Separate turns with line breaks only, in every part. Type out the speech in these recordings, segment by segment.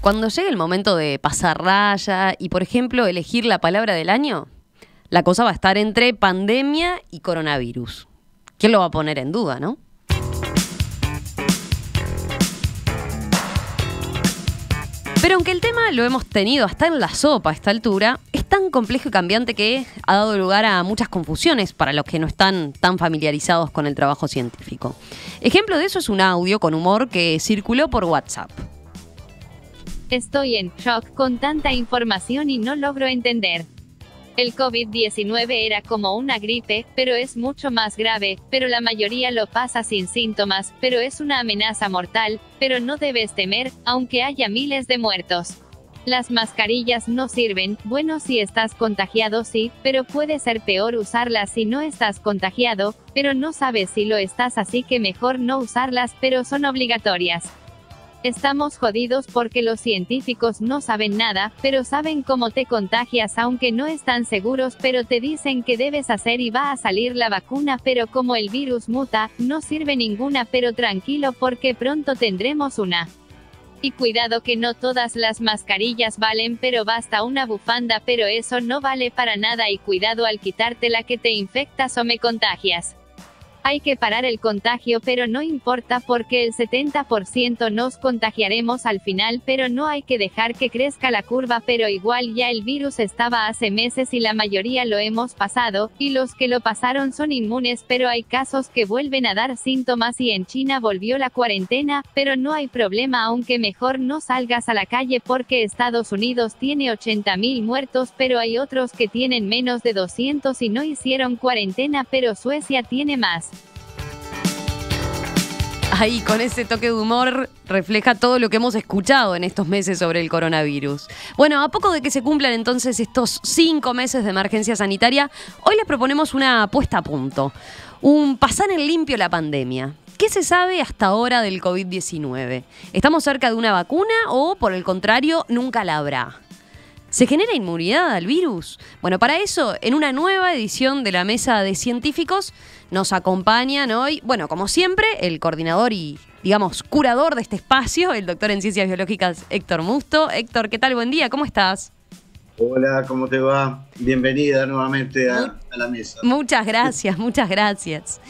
Cuando llegue el momento de pasar raya y, por ejemplo, elegir la palabra del año, la cosa va a estar entre pandemia y coronavirus. ¿Quién lo va a poner en duda, no? Pero aunque el tema lo hemos tenido hasta en la sopa a esta altura, es tan complejo y cambiante que ha dado lugar a muchas confusiones para los que no están tan familiarizados con el trabajo científico. Ejemplo de eso es un audio con humor que circuló por WhatsApp.
Estoy en shock con tanta información y no logro entender. El COVID-19 era como una gripe, pero es mucho más grave, pero la mayoría lo pasa sin síntomas, pero es una amenaza mortal, pero no debes temer, aunque haya miles de muertos. Las mascarillas no sirven, bueno si estás contagiado sí, pero puede ser peor usarlas si no estás contagiado, pero no sabes si lo estás así que mejor no usarlas, pero son obligatorias. Estamos jodidos porque los científicos no saben nada, pero saben cómo te contagias aunque no están seguros, pero te dicen que debes hacer y va a salir la vacuna, pero como el virus muta, no sirve ninguna, pero tranquilo porque pronto tendremos una. Y cuidado que no todas las mascarillas valen, pero basta una bufanda, pero eso no vale para nada y cuidado al quitártela que te infectas o me contagias. Hay que parar el contagio, pero no importa porque el 70% nos contagiaremos al final, pero no hay que dejar que crezca la curva, pero igual ya el virus estaba hace meses y la mayoría lo hemos pasado, y los que lo pasaron son inmunes, pero hay casos que vuelven a dar síntomas y en China volvió la cuarentena, pero no hay problema aunque mejor no salgas a la calle porque Estados Unidos tiene 80.000 muertos, pero hay otros que tienen menos de 200 y no hicieron cuarentena, pero Suecia tiene más.
Ahí, con ese toque de humor, refleja todo lo que hemos escuchado en estos meses sobre el coronavirus. Bueno, a poco de que se cumplan entonces estos 5 meses de emergencia sanitaria, hoy les proponemos una puesta a punto. Un pasar en limpio la pandemia. ¿Qué se sabe hasta ahora del COVID-19? ¿Estamos cerca de una vacuna o, por el contrario, nunca la habrá? ¿Se genera inmunidad al virus? Bueno, para eso, en una nueva edición de la Mesa de Científicos, nos acompañan hoy, bueno, como siempre, el coordinador y, digamos, curador de este espacio, el doctor en Ciencias Biológicas, Héctor Musto. Héctor, ¿qué tal? Buen día, ¿cómo estás?
Hola, ¿cómo te va? Bienvenida nuevamente a la mesa.
Muchas gracias, muchas gracias.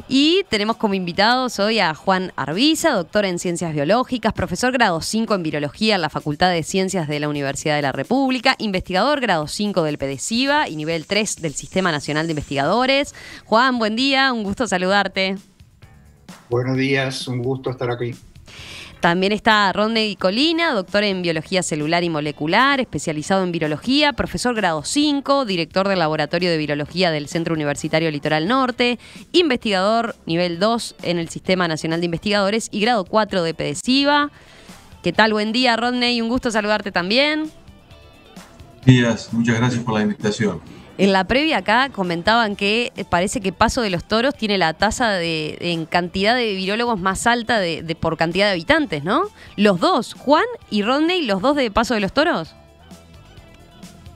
Y tenemos como invitados hoy a Juan Arbiza, doctor en Ciencias Biológicas, profesor grado 5 en Biología en la Facultad de Ciencias de la Universidad de la República, investigador grado 5 del PDCIVA y nivel 3 del Sistema Nacional de Investigadores. Juan, buen día, un gusto saludarte.
Buenos días, un gusto estar aquí.
También está Rodney Colina, doctor en Biología Celular y Molecular, especializado en Virología, profesor grado 5, director del Laboratorio de Virología del Centro Universitario Litoral Norte, investigador nivel 2 en el Sistema Nacional de Investigadores y grado 4 de PDCIVA. ¿Qué tal? Buen día, Rodney, un gusto saludarte también.
Días, muchas gracias por la invitación.
En la previa acá comentaban que parece que Paso de los Toros tiene la tasa en cantidad de virólogos más alta por cantidad de habitantes, ¿no? Los dos, Juan y Rodney, los dos de Paso de los Toros.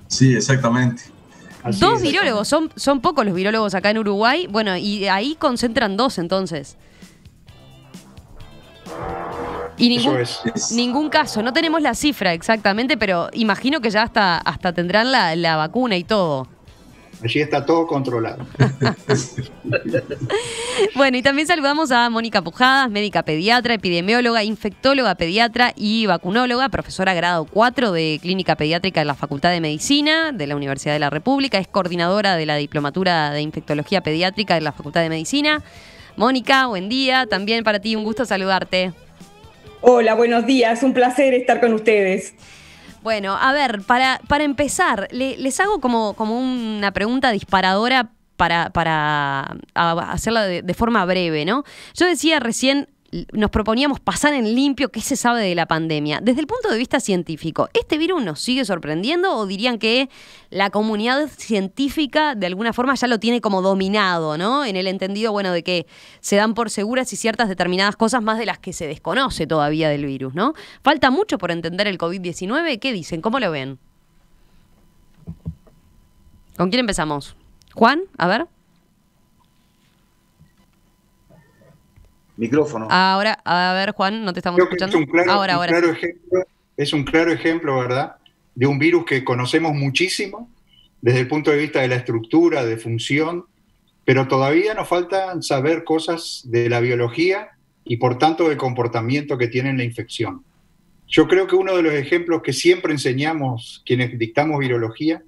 Sí, exactamente.
Así
Dos
es,
virólogos, son pocos los virólogos acá en Uruguay. Bueno, y ahí concentran dos entonces. Y
Eso es.
ningún caso, no tenemos la cifra exactamente, pero imagino que ya hasta tendrán la vacuna y todo.
Allí está todo controlado.
Bueno, y también saludamos a Mónica Pujadas, médica pediatra, epidemióloga, infectóloga pediatra y vacunóloga, profesora grado 4 de Clínica Pediátrica de la Facultad de Medicina de la Universidad de la República, es coordinadora de la Diplomatura de Infectología Pediátrica de la Facultad de Medicina. Mónica, buen día, también para ti un gusto saludarte.
Hola, buenos días, un placer estar con ustedes.
Bueno, a ver, para empezar, les hago como una pregunta disparadora para hacerla de forma breve, ¿no? Yo decía recién, nos proponíamos pasar en limpio qué se sabe de la pandemia. Desde el punto de vista científico, ¿este virus nos sigue sorprendiendo o dirían que la comunidad científica de alguna forma ya lo tiene como dominado, ¿no? En el entendido, bueno, de que se dan por seguras y ciertas determinadas cosas más de las que se desconoce todavía del virus, ¿no? Falta mucho por entender el COVID-19. ¿Qué dicen? ¿Cómo lo ven? ¿Con quién empezamos? Juan, a ver.
Micrófono.
Ahora, a ver, Juan, no te estamos
Creo que
escuchando.
es un claro
ahora sí.
ejemplo es un claro ejemplo, ¿verdad?, de un virus que conocemos muchísimo desde el punto de vista de la estructura, de función, pero todavía nos faltan saber cosas de la biología y por tanto del comportamiento que tiene la infección. Yo creo que uno de los ejemplos que siempre enseñamos quienes dictamos virología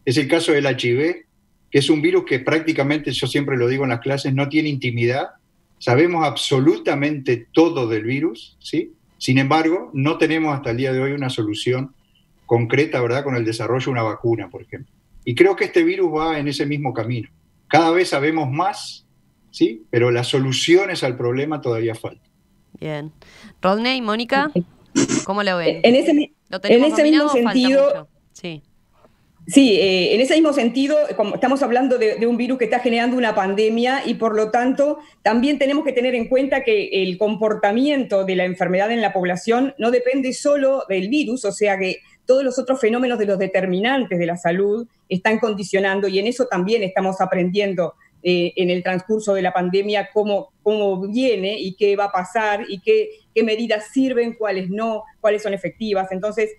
es el caso del HIV, que es un virus que prácticamente, yo siempre lo digo en las clases, no tiene intimidad. Sabemos absolutamente todo del virus, ¿sí? Sin embargo, no tenemos hasta el día de hoy una solución concreta, ¿verdad?, con el desarrollo de una vacuna, por ejemplo. Y creo que este virus va en ese mismo camino. Cada vez sabemos más, ¿sí?, pero las soluciones al problema todavía faltan.
Bien. Rodney, Mónica, ¿cómo lo ven?
En ese mismo sentido,
mucho? Sí.
Sí, en ese mismo sentido, como estamos hablando de un virus que está generando una pandemia y por lo tanto también tenemos que tener en cuenta que el comportamiento de la enfermedad en la población no depende solo del virus, o sea que todos los otros fenómenos de los determinantes de la salud están condicionando y en eso también estamos aprendiendo en el transcurso de la pandemia cómo viene y qué va a pasar y qué medidas sirven, cuáles no, cuáles son efectivas. Entonces,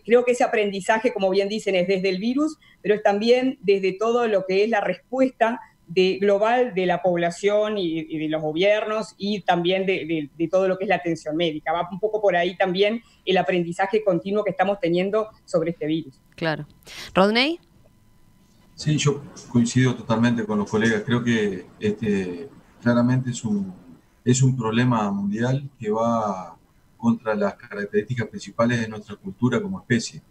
creo que ese aprendizaje, como bien dicen, es desde el virus, pero es también desde todo lo que es la respuesta global de la población y de los gobiernos y también de todo lo que es la atención médica. Va un poco por ahí también el aprendizaje continuo que estamos teniendo sobre este virus.
Claro. ¿Rodney?
Sí, yo coincido totalmente con los colegas. Creo que claramente es un problema mundial que va contra las características principales de nuestra cultura como especie.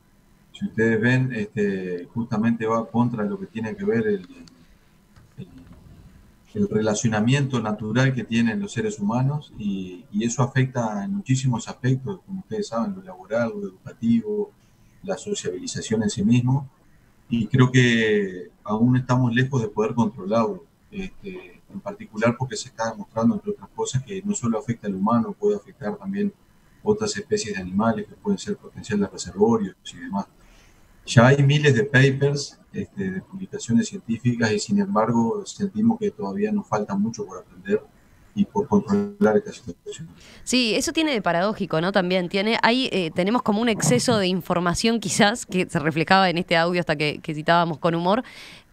Si ustedes ven, justamente va contra lo que tiene que ver el relacionamiento natural que tienen los seres humanos y eso afecta en muchísimos aspectos, como ustedes saben, lo laboral, lo educativo, la sociabilización en sí mismo. Y creo que aún estamos lejos de poder controlarlo, en particular porque se está demostrando, entre otras cosas, que no solo afecta al humano, puede afectar también otras especies de animales que pueden ser potenciales reservorios y demás. Ya hay miles de papers, de publicaciones científicas y sin embargo sentimos que todavía nos falta mucho por aprender y por controlar esta situación.
Sí, eso tiene de paradójico, ¿no? También tenemos como un exceso de información quizás, que se reflejaba en este audio hasta que citábamos con humor,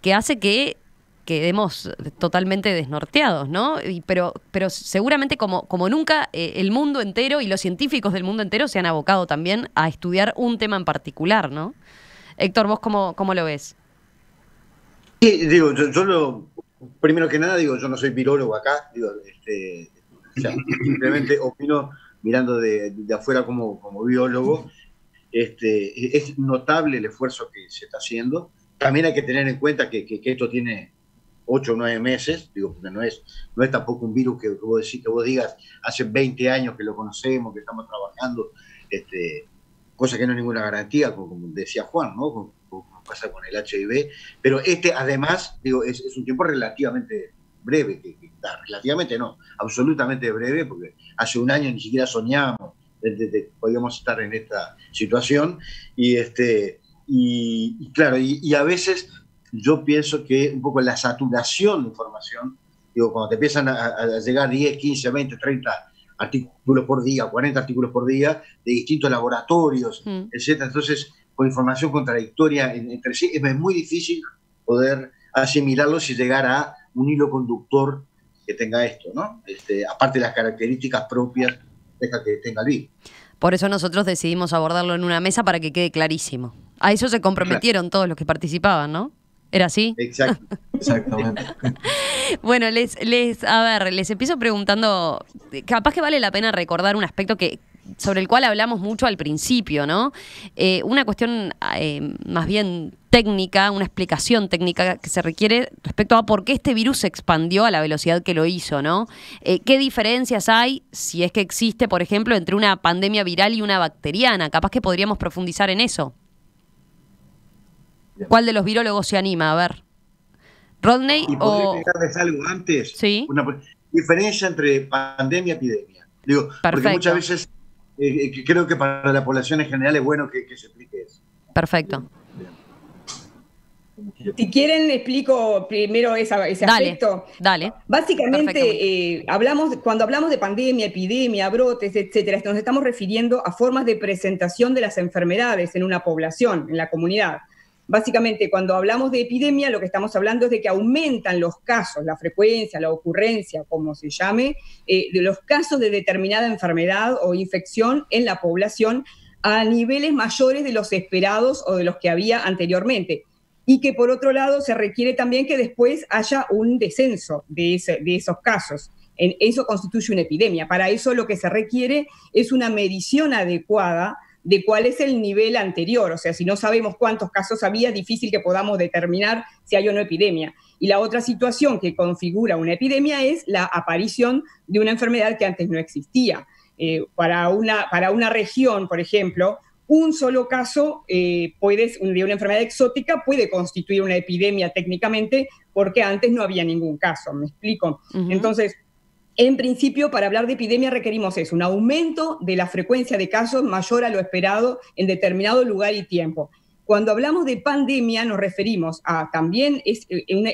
que hace que quedemos totalmente desnorteados, ¿no? Pero seguramente como nunca el mundo entero y los científicos del mundo entero se han abocado también a estudiar un tema en particular, ¿no? Héctor, ¿vos cómo lo ves?
Sí, digo, primero que nada, digo, yo no soy virólogo acá, digo, o sea, simplemente opino mirando de afuera como biólogo. Es notable el esfuerzo que se está haciendo. También hay que tener en cuenta que esto tiene 8 o 9 meses, digo, porque no es tampoco un virus que vos digas hace 20 años que lo conocemos, que estamos trabajando, cosa que no es ninguna garantía, como decía Juan, ¿no? Como pasa con el HIV, pero además, digo, es un tiempo relativamente breve, relativamente no, absolutamente breve, porque hace un año ni siquiera soñábamos de podíamos estar en esta situación, y claro, y a veces yo pienso que un poco la saturación de información, digo, cuando te empiezan a llegar 10, 15, 20, 30 artículos por día, 40 artículos por día, de distintos laboratorios, etcétera. Entonces, con información contradictoria entre sí, es muy difícil poder asimilarlo si llegar a un hilo conductor que tenga esto, ¿no? Aparte de las características propias que tenga el virus.
Por eso nosotros decidimos abordarlo en una mesa para que quede clarísimo. A eso se comprometieron todos los que participaban, ¿no? ¿Era así?
Exacto.
Exactamente.
Bueno, les empiezo preguntando, capaz que vale la pena recordar un aspecto sobre el cual hablamos mucho al principio, ¿no? Una cuestión más bien técnica, una explicación técnica que se requiere respecto a por qué este virus se expandió a la velocidad que lo hizo, ¿no? ¿Qué diferencias hay, si es que existe, por ejemplo, entre una pandemia viral y una bacteriana? Capaz que podríamos profundizar en eso. Bien. ¿Cuál de los virólogos se anima? A ver. ¿Rodney
y
o...?
¿Podría dejarles algo antes?
Sí.
Una diferencia entre pandemia y epidemia. Digo, porque muchas veces creo que para la población en general es bueno que se explique eso.
Perfecto.
como quieran.
Si quieren, explico primero ese aspecto.
Dale.
Básicamente, cuando hablamos de pandemia, epidemia, brotes, etcétera, nos estamos refiriendo a formas de presentación de las enfermedades en una población, en la comunidad. Básicamente, cuando hablamos de epidemia, lo que estamos hablando es de que aumentan los casos, la frecuencia, la ocurrencia, como se llame, de los casos de determinada enfermedad o infección en la población a niveles mayores de los esperados o de los que había anteriormente. Y que, por otro lado, se requiere también que después haya un descenso de esos casos. Eso constituye una epidemia. Para eso lo que se requiere es una medición adecuada de cuál es el nivel anterior. O sea, si no sabemos cuántos casos había, es difícil que podamos determinar si hay o no epidemia. Y la otra situación que configura una epidemia es la aparición de una enfermedad que antes no existía. Para una región, por ejemplo, un solo caso de una enfermedad exótica puede constituir una epidemia técnicamente porque antes no había ningún caso. ¿Me explico? Uh-huh. Entonces, en principio, para hablar de epidemia requerimos un aumento de la frecuencia de casos mayor a lo esperado en determinado lugar y tiempo. Cuando hablamos de pandemia nos referimos a también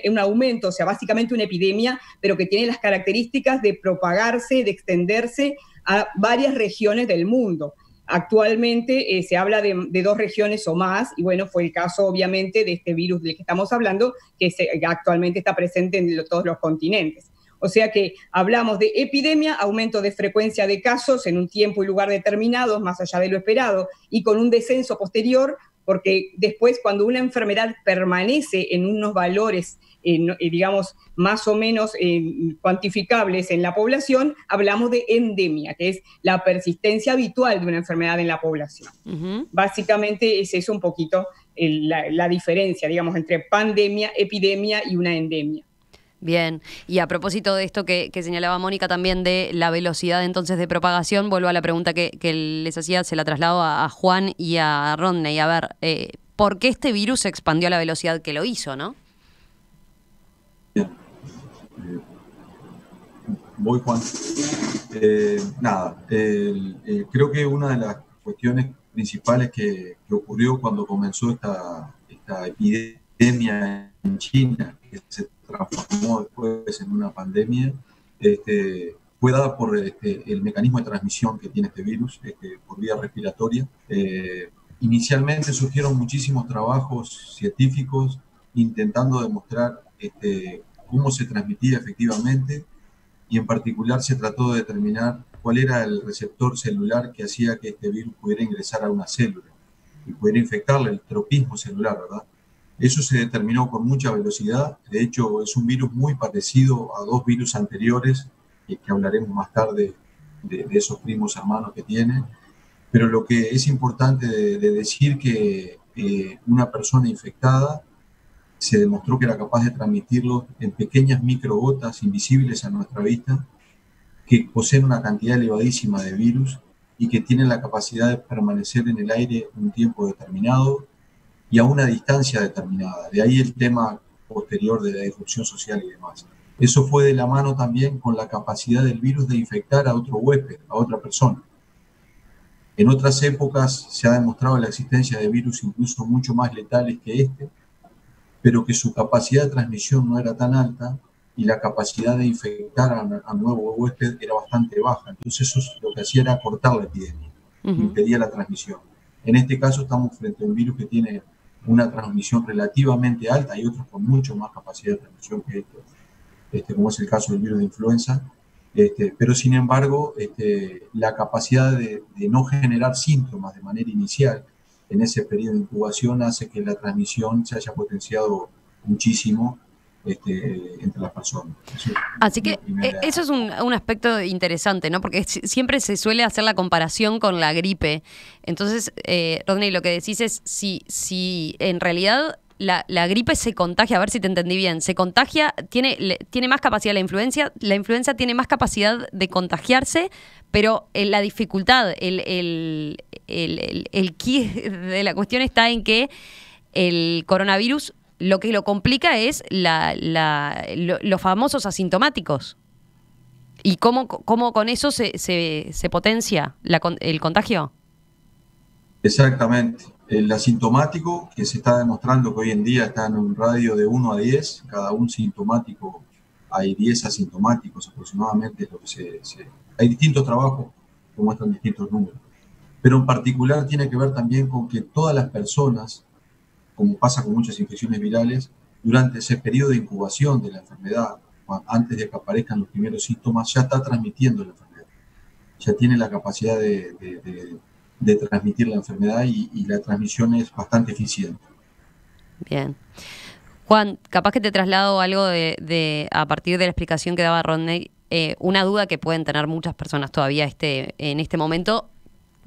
un aumento, o sea, básicamente una epidemia, pero que tiene las características de propagarse, de extenderse a varias regiones del mundo. Actualmente se habla de 2 regiones o más, y bueno, fue el caso obviamente de este virus del que estamos hablando, que actualmente está presente en todos los continentes. O sea que hablamos de epidemia, aumento de frecuencia de casos en un tiempo y lugar determinados, más allá de lo esperado, y con un descenso posterior, porque después cuando una enfermedad permanece en unos valores, digamos, más o menos cuantificables en la población, hablamos de endemia, que es la persistencia habitual de una enfermedad en la población. Uh-huh. Básicamente es eso un poquito la diferencia, digamos, entre pandemia, epidemia y una endemia.
Bien, y a propósito de esto que señalaba Mónica también de la velocidad entonces de propagación, vuelvo a la pregunta que les hacía, se la traslado a Juan y a Rodney. A ver, ¿por qué este virus se expandió a la velocidad que lo hizo, no?
Bien. Voy, Juan. Creo que una de las cuestiones principales que ocurrió cuando comenzó esta epidemia en China, que se transformó después en una pandemia, fue dada por el mecanismo de transmisión que tiene este virus, por vía respiratoria. Inicialmente surgieron muchísimos trabajos científicos intentando demostrar cómo se transmitía efectivamente, y en particular se trató de determinar cuál era el receptor celular que hacía que este virus pudiera ingresar a una célula y pudiera infectarle, el tropismo celular, ¿verdad? Eso se determinó con mucha velocidad. De hecho, es un virus muy parecido a 2 virus anteriores, que hablaremos más tarde de esos primos hermanos que tiene. Pero lo que es importante de decir que una persona infectada se demostró que era capaz de transmitirlo en pequeñas microgotas invisibles a nuestra vista, que poseen una cantidad elevadísima de virus y que tienen la capacidad de permanecer en el aire un tiempo determinado y a una distancia determinada. De ahí el tema posterior de la disrupción social y demás. Eso fue de la mano también con la capacidad del virus de infectar a otro huésped, a otra persona. En otras épocas se ha demostrado la existencia de virus incluso mucho más letales que este, pero que su capacidad de transmisión no era tan alta y la capacidad de infectar a nuevo huésped era bastante baja. Entonces eso lo que hacía era cortar la epidemia, impedía la transmisión. En este caso estamos frente a un virus que tiene una transmisión relativamente alta, hay otros con mucho más capacidad de transmisión que esto, como es el caso del virus de influenza, pero sin embargo la capacidad de no generar síntomas de manera inicial en ese periodo de incubación hace que la transmisión se haya potenciado muchísimo entre las personas.
Así que eso es un aspecto interesante, ¿no? Porque siempre se suele hacer la comparación con la gripe. Entonces, Rodney, lo que decís es si en realidad la gripe se contagia, a ver si te entendí bien, se contagia, tiene más capacidad la influenza tiene más capacidad de contagiarse, pero la dificultad, el key de la cuestión está en que el coronavirus lo que lo complica es los famosos asintomáticos. ¿Y cómo con eso se potencia el contagio?
Exactamente. El asintomático, que se está demostrando que hoy en día está en un radio de 1 a 10, cada un sintomático, hay 10 asintomáticos aproximadamente. Hay distintos trabajos que muestran distintos números. Pero en particular tiene que ver también con que todas las personas, como pasa con muchas infecciones virales, durante ese periodo de incubación de la enfermedad, antes de que aparezcan los primeros síntomas, ya está transmitiendo la enfermedad. Ya tiene la capacidad de transmitir la enfermedad y la transmisión es bastante eficiente.
Bien. Juan, capaz que te traslado algo a partir de la explicación que daba Rodney, una duda que pueden tener muchas personas todavía en este momento,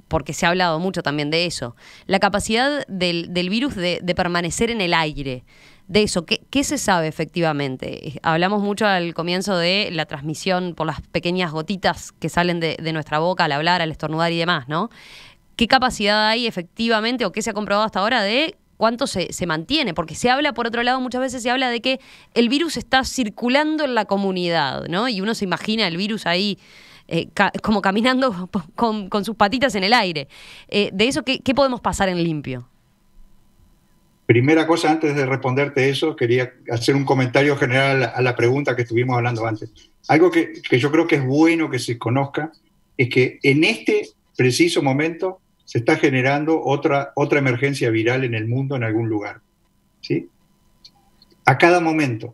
porque se ha hablado mucho también de eso. La capacidad del virus de permanecer en el aire. De eso, ¿qué se sabe efectivamente? Hablamos mucho al comienzo de la transmisión por las pequeñas gotitas que salen de nuestra boca al hablar, al estornudar y demás, ¿no? ¿Qué capacidad hay efectivamente o qué se ha comprobado hasta ahora de cuánto se mantiene? Porque se habla, por otro lado, muchas veces se habla de que el virus está circulando en la comunidad, ¿no? Y uno se imagina el virus ahí como caminando con sus patitas en el aire. De eso, ¿qué podemos pasar en limpio?
Primera cosa, antes de responderte eso, quería hacer un comentario general a la pregunta que estuvimos hablando antes. Algo que yo creo que es bueno que se conozca es que en este preciso momento se está generando otra emergencia viral en el mundo, en algún lugar, ¿sí? A cada momento.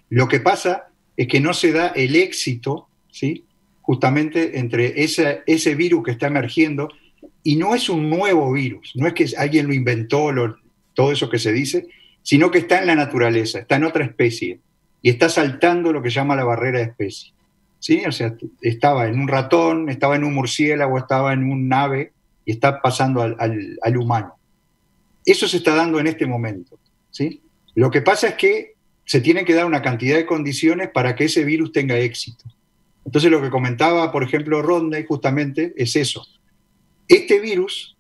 Lo que pasa es que no se da el éxito, ¿sí? Justamente entre ese virus que está emergiendo, y no es un nuevo virus, no es que alguien lo inventó, todo eso que se dice, sino que está en la naturaleza, está en otra especie, y está saltando lo que llama la barrera de especie, ¿sí? O sea, estaba en un ratón, estaba en un murciélago, estaba en un ave, y está pasando al humano. Eso se está dando en este momento, ¿sí? Lo que pasa es que se tienen que dar una cantidad de condiciones para que ese virus tenga éxito. Entonces lo que comentaba, por ejemplo, Rodney, justamente, es eso. Este virus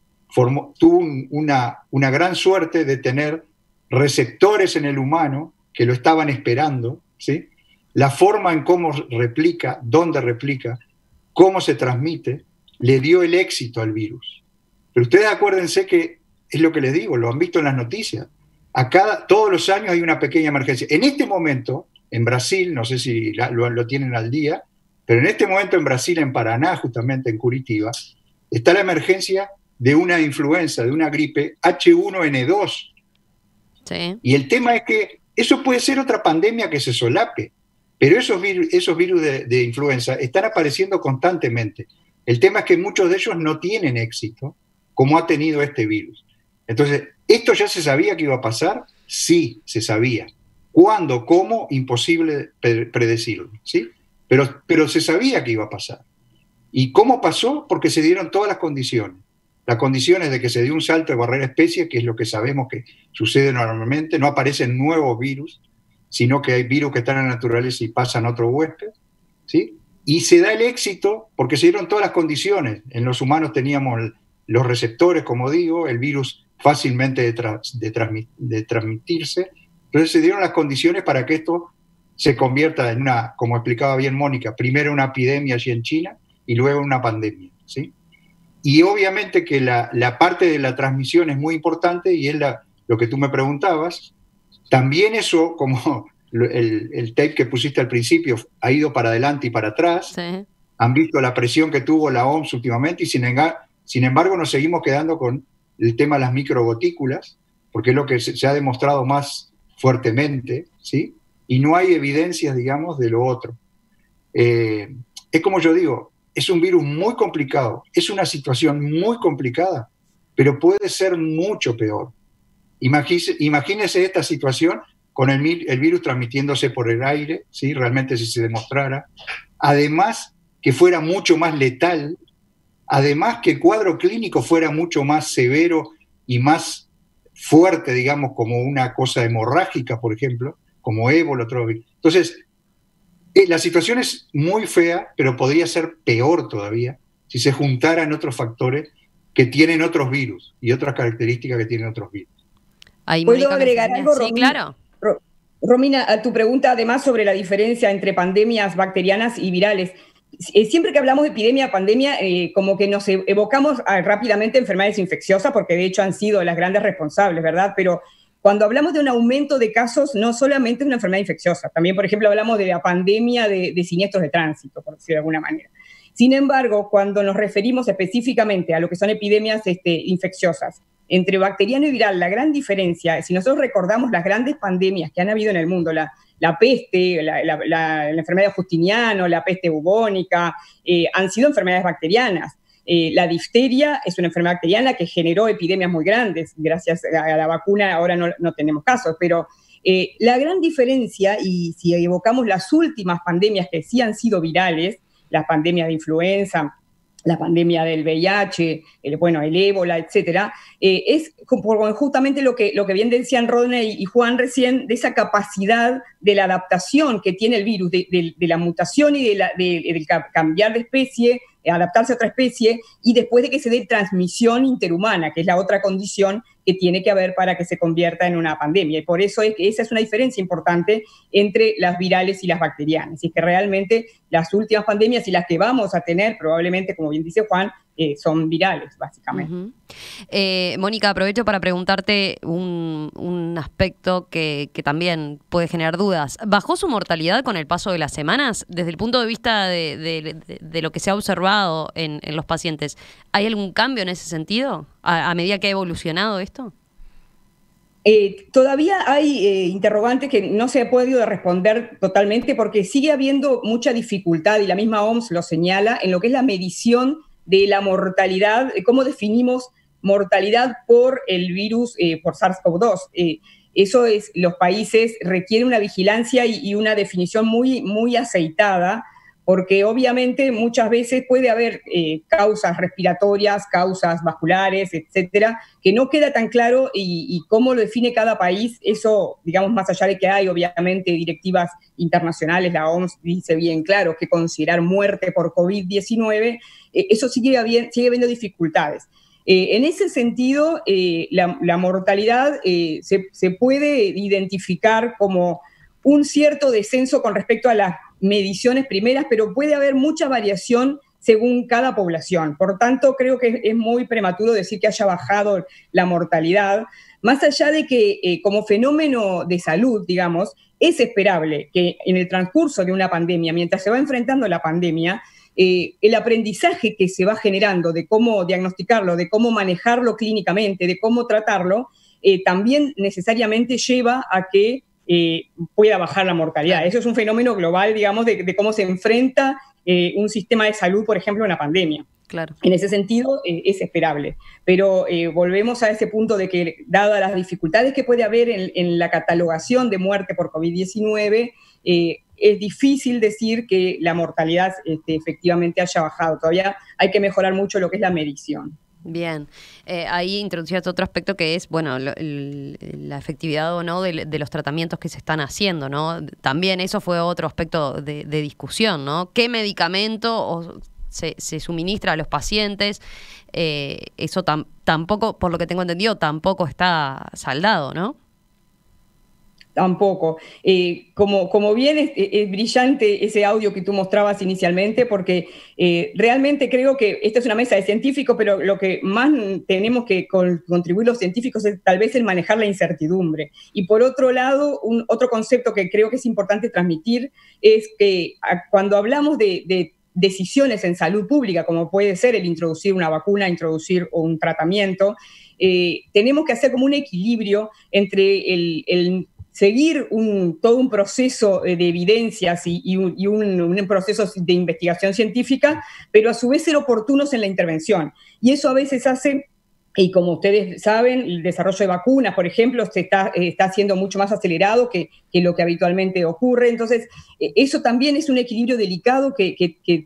tuvo una gran suerte de tener receptores en el humano que lo estaban esperando, ¿sí? La forma en cómo replica, dónde replica, cómo se transmite, le dio el éxito al virus. Pero ustedes acuérdense que, es lo que les digo, lo han visto en las noticias, todos los años hay una pequeña emergencia. En este momento, en Brasil, no sé si lo tienen al día, pero en este momento en Brasil, en Paraná, justamente en Curitiba, está la emergencia de una influenza, de una gripe H1N2.
Sí.
Y el tema es que eso puede ser otra pandemia que se solape, pero esos virus de influenza están apareciendo constantemente. El tema es que muchos de ellos no tienen éxito, como ha tenido este virus. Entonces, ¿esto ya se sabía que iba a pasar? Sí, se sabía. ¿Cuándo? ¿Cómo? Imposible predecirlo, ¿sí? Pero se sabía que iba a pasar. ¿Y cómo pasó? Porque se dieron todas las condiciones. Las condiciones de que se dio un salto de barrera especie, que es lo que sabemos que sucede normalmente, no aparecen nuevos virus, sino que hay virus que están en la naturaleza y pasan a otro huésped, ¿sí? Y se da el éxito porque se dieron todas las condiciones. En los humanos teníamos los receptores, como digo, el virus fácilmente de transmitirse. Entonces se dieron las condiciones para que esto se convierta en como explicaba bien Mónica, primero una epidemia allí en China y luego una pandemia, ¿sí? Y obviamente que la parte de la transmisión es muy importante y es lo que tú me preguntabas. También eso, como el tape que pusiste al principio, ha ido para adelante y para atrás.
Sí.
Han visto la presión que tuvo la OMS últimamente y sin embargo nos seguimos quedando con el tema de las microgotículas, porque es lo que se ha demostrado más fuertemente, ¿sí? Y no hay evidencias, digamos, de lo otro. Es como yo digo, es un virus muy complicado, es una situación muy complicada, pero puede ser mucho peor. Imagínese esta situación con el virus transmitiéndose por el aire, ¿sí? Realmente si se demostrara. Además, que fuera mucho más letal, además que el cuadro clínico fuera mucho más severo y más fuerte, digamos, como una cosa hemorrágica, por ejemplo, como ébola, otro virus. Entonces, la situación es muy fea, pero podría ser peor todavía si se juntaran otros factores que tienen otros virus y otras características que tienen otros virus.
¿Puedo agregar algo, Romina?
Sí, claro.
Romina, a tu pregunta además sobre la diferencia entre pandemias bacterianas y virales. siempre que hablamos de epidemia, pandemia, como que nos evocamos rápidamente enfermedades infecciosas, porque de hecho han sido las grandes responsables, ¿verdad? Pero cuando hablamos de un aumento de casos, no solamente es una enfermedad infecciosa, también, por ejemplo, hablamos de la pandemia de siniestros de tránsito, por decirlo de alguna manera. Sin embargo, cuando nos referimos específicamente a lo que son epidemias infecciosas, entre bacteriano y viral, la gran diferencia, si nosotros recordamos las grandes pandemias que han habido en el mundo, la peste, la enfermedad de Justiniano, la peste bubónica, han sido enfermedades bacterianas. La difteria es una enfermedad bacteriana que generó epidemias muy grandes. Gracias a la vacuna ahora no tenemos casos, pero la gran diferencia, y si evocamos las últimas pandemias que sí han sido virales, las pandemias de influenza, la pandemia del VIH, el ébola, etcétera, es justamente lo que bien decían Rodney y Juan recién, de esa capacidad de la adaptación que tiene el virus, de la mutación y del cambiar de especie, adaptarse a otra especie, y después de que se dé transmisión interhumana, que es la otra condición que tiene que haber para que se convierta en una pandemia. Y por eso esa es una diferencia importante entre las virales y las bacterianas. Y es que realmente las últimas pandemias y las que vamos a tener, probablemente, como bien dice Juan, son virales, básicamente.
Mónica, aprovecho para preguntarte un aspecto que también puede generar dudas. ¿Bajó su mortalidad con el paso de las semanas? Desde el punto de vista de lo que se ha observado en los pacientes, ¿hay algún cambio en ese sentido a medida que ha evolucionado esto?
Todavía hay interrogantes que no se ha podido responder totalmente porque sigue habiendo mucha dificultad, y la misma OMS lo señala, en lo que es la medición de la mortalidad, cómo definimos mortalidad por el virus, por SARS-CoV-2. Eso es, los países requieren una vigilancia y una definición muy, muy aceitada, porque obviamente muchas veces puede haber causas respiratorias, causas vasculares, etcétera, que no queda tan claro y cómo lo define cada país. Eso, digamos, más allá de que hay obviamente directivas internacionales, la OMS dice bien claro que considerar muerte por COVID-19, eso sigue habiendo dificultades. En ese sentido, la mortalidad se puede identificar como un cierto descenso con respecto a las mediciones primeras, pero puede haber mucha variación según cada población. Por tanto, creo que es muy prematuro decir que haya bajado la mortalidad, más allá de que como fenómeno de salud, digamos, es esperable que en el transcurso de una pandemia, mientras se va enfrentando la pandemia, el aprendizaje que se va generando de cómo diagnosticarlo, de cómo manejarlo clínicamente, de cómo tratarlo, también necesariamente lleva a que pueda bajar la mortalidad. Eso es un fenómeno global, digamos, de cómo se enfrenta un sistema de salud, por ejemplo, en una pandemia.
Claro.
En ese sentido, es esperable. Pero volvemos a ese punto de que, dadas las dificultades que puede haber en la catalogación de muerte por COVID-19, es difícil decir que la mortalidad efectivamente haya bajado. Todavía hay que mejorar mucho lo que es la medición.
Bien, ahí introducías otro aspecto que es, bueno, la efectividad o no de los tratamientos que se están haciendo, ¿no? También eso fue otro aspecto de discusión, ¿no? ¿Qué medicamento se suministra a los pacientes? Eso tampoco, por lo que tengo entendido, tampoco está saldado, ¿no?
Tampoco. Como bien es brillante ese audio que tú mostrabas inicialmente, porque realmente creo que esta es una mesa de científicos, pero lo que más tenemos que contribuir los científicos es tal vez el manejar la incertidumbre. Y por otro lado, otro concepto que creo que es importante transmitir es que cuando hablamos de decisiones en salud pública, como puede ser el introducir una vacuna, introducir un tratamiento, tenemos que hacer como un equilibrio entre el seguir todo un proceso de evidencias y un proceso de investigación científica, pero a su vez ser oportunos en la intervención. Y eso a veces hace, y como ustedes saben, el desarrollo de vacunas, por ejemplo, está siendo mucho más acelerado que lo que habitualmente ocurre. Entonces, eso también es un equilibrio delicado que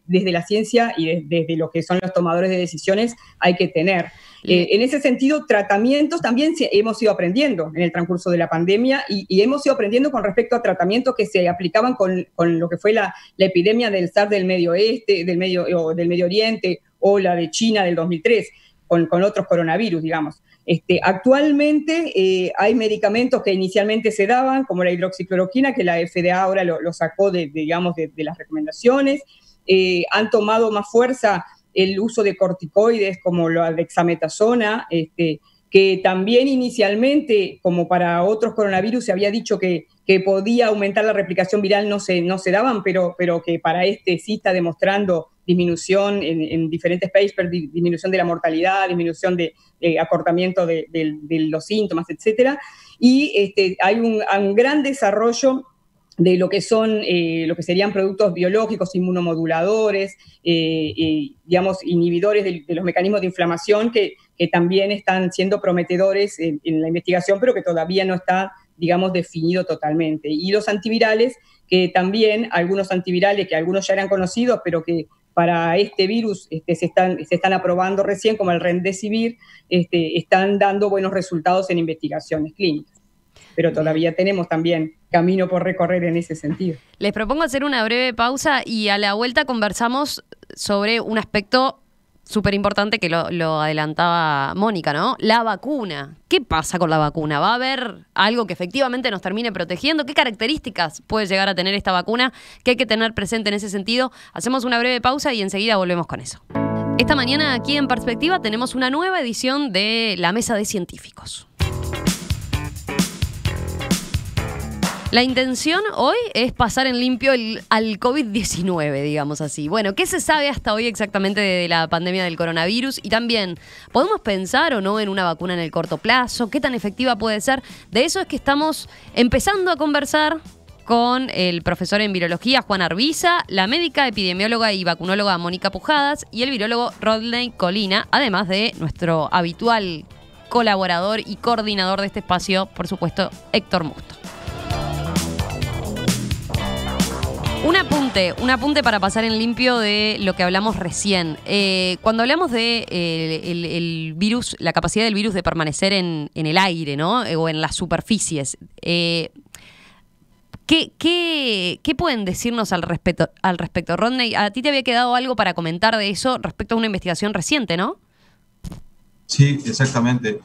desde la ciencia y desde lo que son los tomadores de decisiones hay que tener. En ese sentido, tratamientos también hemos ido aprendiendo en el transcurso de la pandemia y hemos ido aprendiendo con respecto a tratamientos que se aplicaban con lo que fue la epidemia del SARS del Medio Oeste, del Medio Oriente, o la de China del 2003, con otros coronavirus, digamos. Actualmente hay medicamentos que inicialmente se daban, como la hidroxicloroquina, que la FDA ahora lo sacó de las recomendaciones. han tomado más fuerza el uso de corticoides como la dexametasona, que también inicialmente, como para otros coronavirus, se había dicho que podía aumentar la replicación viral, no se daban, pero que para este sí está demostrando disminución en diferentes papers, disminución de la mortalidad, disminución de acortamiento de los síntomas, etcétera. Y hay un gran desarrollo de lo que serían productos biológicos, inmunomoduladores, digamos, inhibidores de los mecanismos de inflamación que también están siendo prometedores en la investigación, pero que todavía no está, digamos, definido totalmente. Y los antivirales, que también algunos antivirales que algunos ya eran conocidos, pero que para este virus se están aprobando recién, como el Remdesivir, están dando buenos resultados en investigaciones clínicas. Pero todavía tenemos también camino por recorrer en ese sentido.
Les propongo hacer una breve pausa y a la vuelta conversamos sobre un aspecto súper importante que lo adelantaba Mónica, ¿no? La vacuna. ¿Qué pasa con la vacuna? ¿Va a haber algo que efectivamente nos termine protegiendo? ¿Qué características puede llegar a tener esta vacuna? ¿Qué hay que tener presente en ese sentido? Hacemos una breve pausa y enseguida volvemos con eso. Esta mañana aquí en Perspectiva tenemos una nueva edición de La Mesa de Científicos. La intención hoy es pasar en limpio al COVID-19, digamos así. Bueno, ¿qué se sabe hasta hoy exactamente de la pandemia del coronavirus? Y también, ¿podemos pensar o no en una vacuna en el corto plazo? ¿Qué tan efectiva puede ser? De eso es que estamos empezando a conversar con el profesor en virología, Juan Arbiza, la médica, epidemióloga y vacunóloga Mónica Pujadas y el virólogo Rodney Colina, además de nuestro habitual colaborador y coordinador de este espacio, por supuesto, Héctor Musto. Un apunte para pasar en limpio de lo que hablamos recién. Cuando hablamos de el virus, la capacidad del virus de permanecer en el aire, ¿no? O en las superficies. ¿Qué pueden decirnos al respecto? Rodney, a ti te había quedado algo para comentar de eso respecto a una investigación reciente, ¿no?
Sí, exactamente.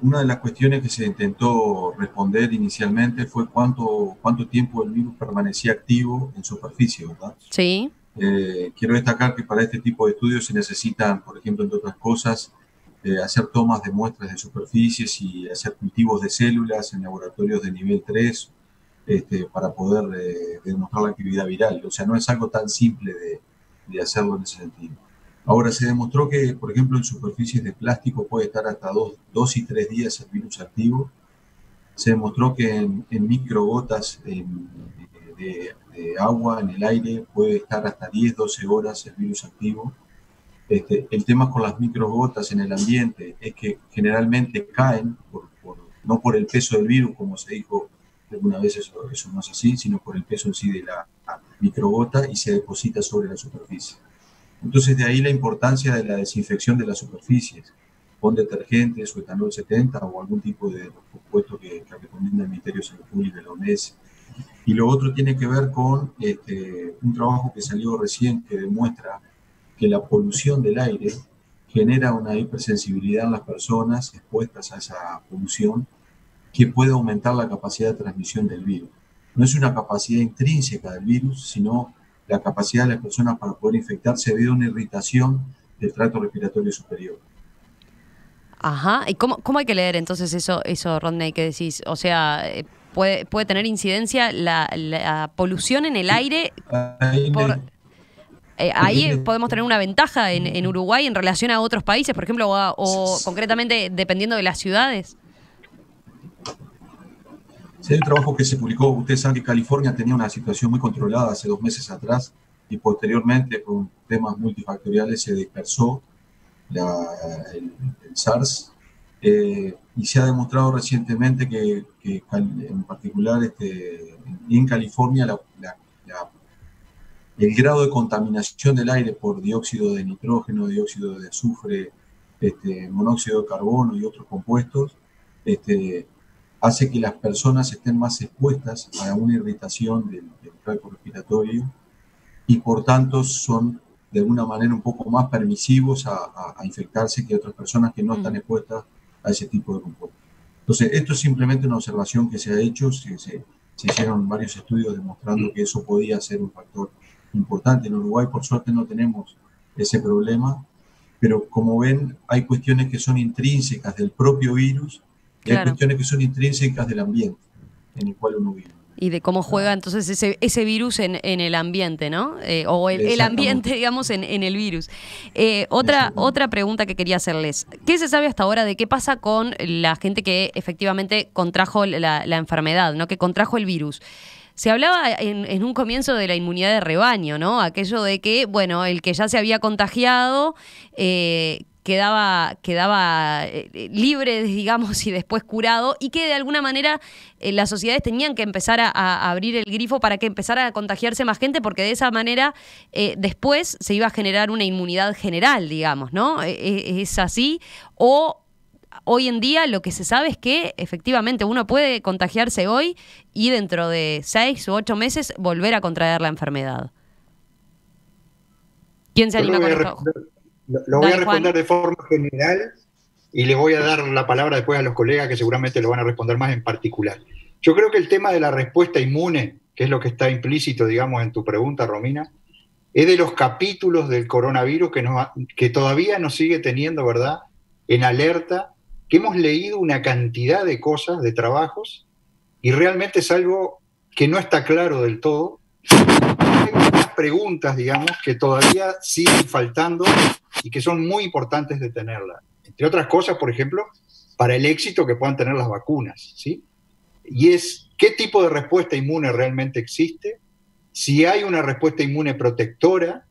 Una de las cuestiones que se intentó responder inicialmente fue cuánto tiempo el virus permanecía activo en superficie, ¿verdad?
Sí.
Quiero destacar que para este tipo de estudios se necesitan, por ejemplo, entre otras cosas, hacer tomas de muestras de superficies y hacer cultivos de células en laboratorios de nivel 3 para poder demostrar la actividad viral. O sea, no es algo tan simple de hacerlo en ese sentido. Ahora, se demostró que, por ejemplo, en superficies de plástico puede estar hasta 2 y 3 días el virus activo. Se demostró que en microgotas de agua en el aire puede estar hasta 10-12 horas el virus activo. El tema con las microgotas en el ambiente es que generalmente caen, no por el peso del virus, como se dijo alguna vez, eso no es así, sino por el peso en sí de la microgota y se deposita sobre la superficie. Entonces, de ahí la importancia de la desinfección de las superficies con detergentes o etanol 70 o algún tipo de compuesto que recomienda el Ministerio de Salud Pública y la OMS. Y lo otro tiene que ver con un trabajo que salió recién que demuestra que la polución del aire genera una hipersensibilidad en las personas expuestas a esa polución que puede aumentar la capacidad de transmisión del virus. No es una capacidad intrínseca del virus, sino la capacidad de las personas para poder infectarse debido a una irritación del tracto respiratorio superior.
Ajá. ¿Y cómo hay que leer entonces eso, Rodney, que decís? O sea, ¿puede tener incidencia la polución en el aire? Ahí podemos tener una ventaja en Uruguay en relación a otros países, por ejemplo, o concretamente dependiendo de las ciudades.
Sí, hay un trabajo que se publicó. Ustedes saben que California tenía una situación muy controlada hace 2 meses atrás y posteriormente, por temas multifactoriales, se dispersó el SARS y se ha demostrado recientemente que en particular en California el grado de contaminación del aire por dióxido de nitrógeno, dióxido de azufre, monóxido de carbono y otros compuestos, hace que las personas estén más expuestas a una irritación del tracto respiratorio y por tanto son de alguna manera un poco más permisivos a infectarse que otras personas que no están expuestas a ese tipo de compuestos. Entonces, esto es simplemente una observación que se ha hecho, se hicieron varios estudios demostrando que eso podía ser un factor importante. En Uruguay, por suerte, no tenemos ese problema, pero como ven, hay cuestiones que son intrínsecas del propio virus y hay cuestiones que son intrínsecas del ambiente en el cual uno vive.
Y de cómo juega entonces ese virus en el ambiente, ¿no? O el ambiente, digamos, en el virus. Otra pregunta que quería hacerles. ¿Qué se sabe hasta ahora de qué pasa con la gente que efectivamente contrajo la enfermedad, ¿no? Que contrajo el virus? Se hablaba en un comienzo de la inmunidad de rebaño, ¿no? Aquello de que, bueno, el que ya se había contagiado quedaba libre, digamos, y después curado, y que de alguna manera las sociedades tenían que empezar a abrir el grifo para que empezara a contagiarse más gente, porque de esa manera después se iba a generar una inmunidad general, digamos, ¿no? ¿Es así? O hoy en día lo que se sabe es que efectivamente uno puede contagiarse hoy y dentro de 6 u 8 meses volver a contraer la enfermedad. ¿Quién se anima con esto?
Lo voy a responder de forma general y le voy a dar la palabra después a los colegas que seguramente lo van a responder más en particular. Yo creo que el tema de la respuesta inmune, que es lo que está implícito, digamos, en tu pregunta, Romina, es de los capítulos del coronavirus que todavía nos sigue teniendo, ¿verdad?, en alerta, que hemos leído una cantidad de cosas, de trabajos, y realmente es algo que no está claro del todo. Hay unas preguntas, digamos, que todavía siguen faltando y que son muy importantes de tenerlas. Entre otras cosas, por ejemplo, para el éxito que puedan tener las vacunas, ¿sí? Y es, ¿qué tipo de respuesta inmune realmente existe? Si hay una respuesta inmune protectora,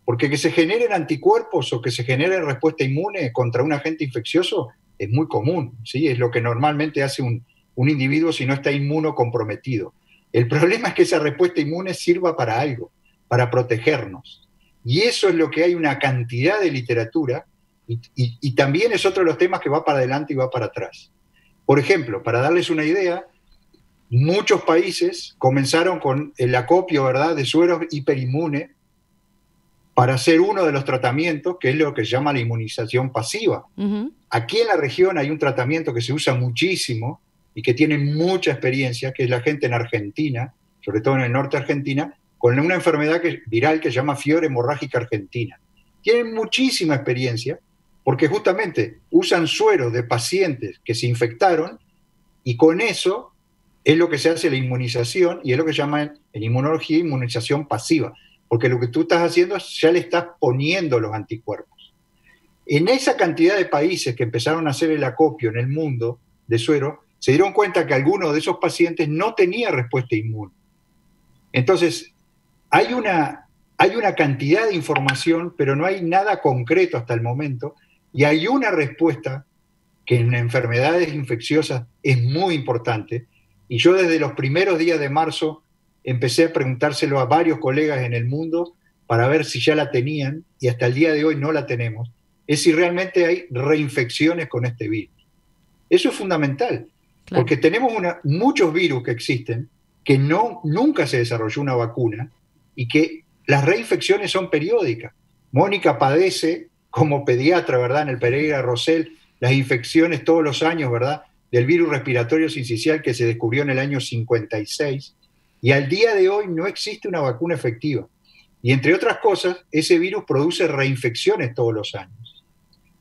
porque que se generen anticuerpos o que se genere respuesta inmune contra un agente infeccioso es muy común, ¿sí? Es lo que normalmente hace un individuo si no está inmunocomprometido. El problema es que esa respuesta inmune sirva para algo, para protegernos. Y eso es lo que hay una cantidad de literatura y también es otro de los temas que va para adelante y va para atrás. Por ejemplo, para darles una idea, muchos países comenzaron con el acopio, ¿verdad?, de sueros hiperinmune para hacer uno de los tratamientos, que es lo que se llama la inmunización pasiva. Uh-huh. Aquí en la región hay un tratamiento que se usa muchísimo y que tiene mucha experiencia, que es la gente en Argentina, sobre todo en el norte de Argentina, con una enfermedad viral que se llama fiebre hemorrágica argentina. Tienen muchísima experiencia porque justamente usan sueros de pacientes que se infectaron y con eso es lo que se hace la inmunización y es lo que llaman en inmunología inmunización pasiva, porque lo que tú estás haciendo es ya le estás poniendo los anticuerpos. En esa cantidad de países que empezaron a hacer el acopio en el mundo de suero, se dieron cuenta que algunos de esos pacientes no tenían respuesta inmune. Entonces, hay una cantidad de información, pero no hay nada concreto hasta el momento, y hay una respuesta que en enfermedades infecciosas es muy importante, y yo desde los primeros días de marzo empecé a preguntárselo a varios colegas en el mundo para ver si ya la tenían, y hasta el día de hoy no la tenemos, es si realmente hay reinfecciones con este virus. Eso es fundamental, claro, porque tenemos muchos virus que existen, que nunca se desarrolló una vacuna, y que las reinfecciones son periódicas. Mónica padece, como pediatra, ¿verdad?, en el Pereira Rosell, las infecciones todos los años, ¿verdad?, del virus respiratorio sincicial que se descubrió en el año 56, y al día de hoy no existe una vacuna efectiva. Y entre otras cosas, ese virus produce reinfecciones todos los años.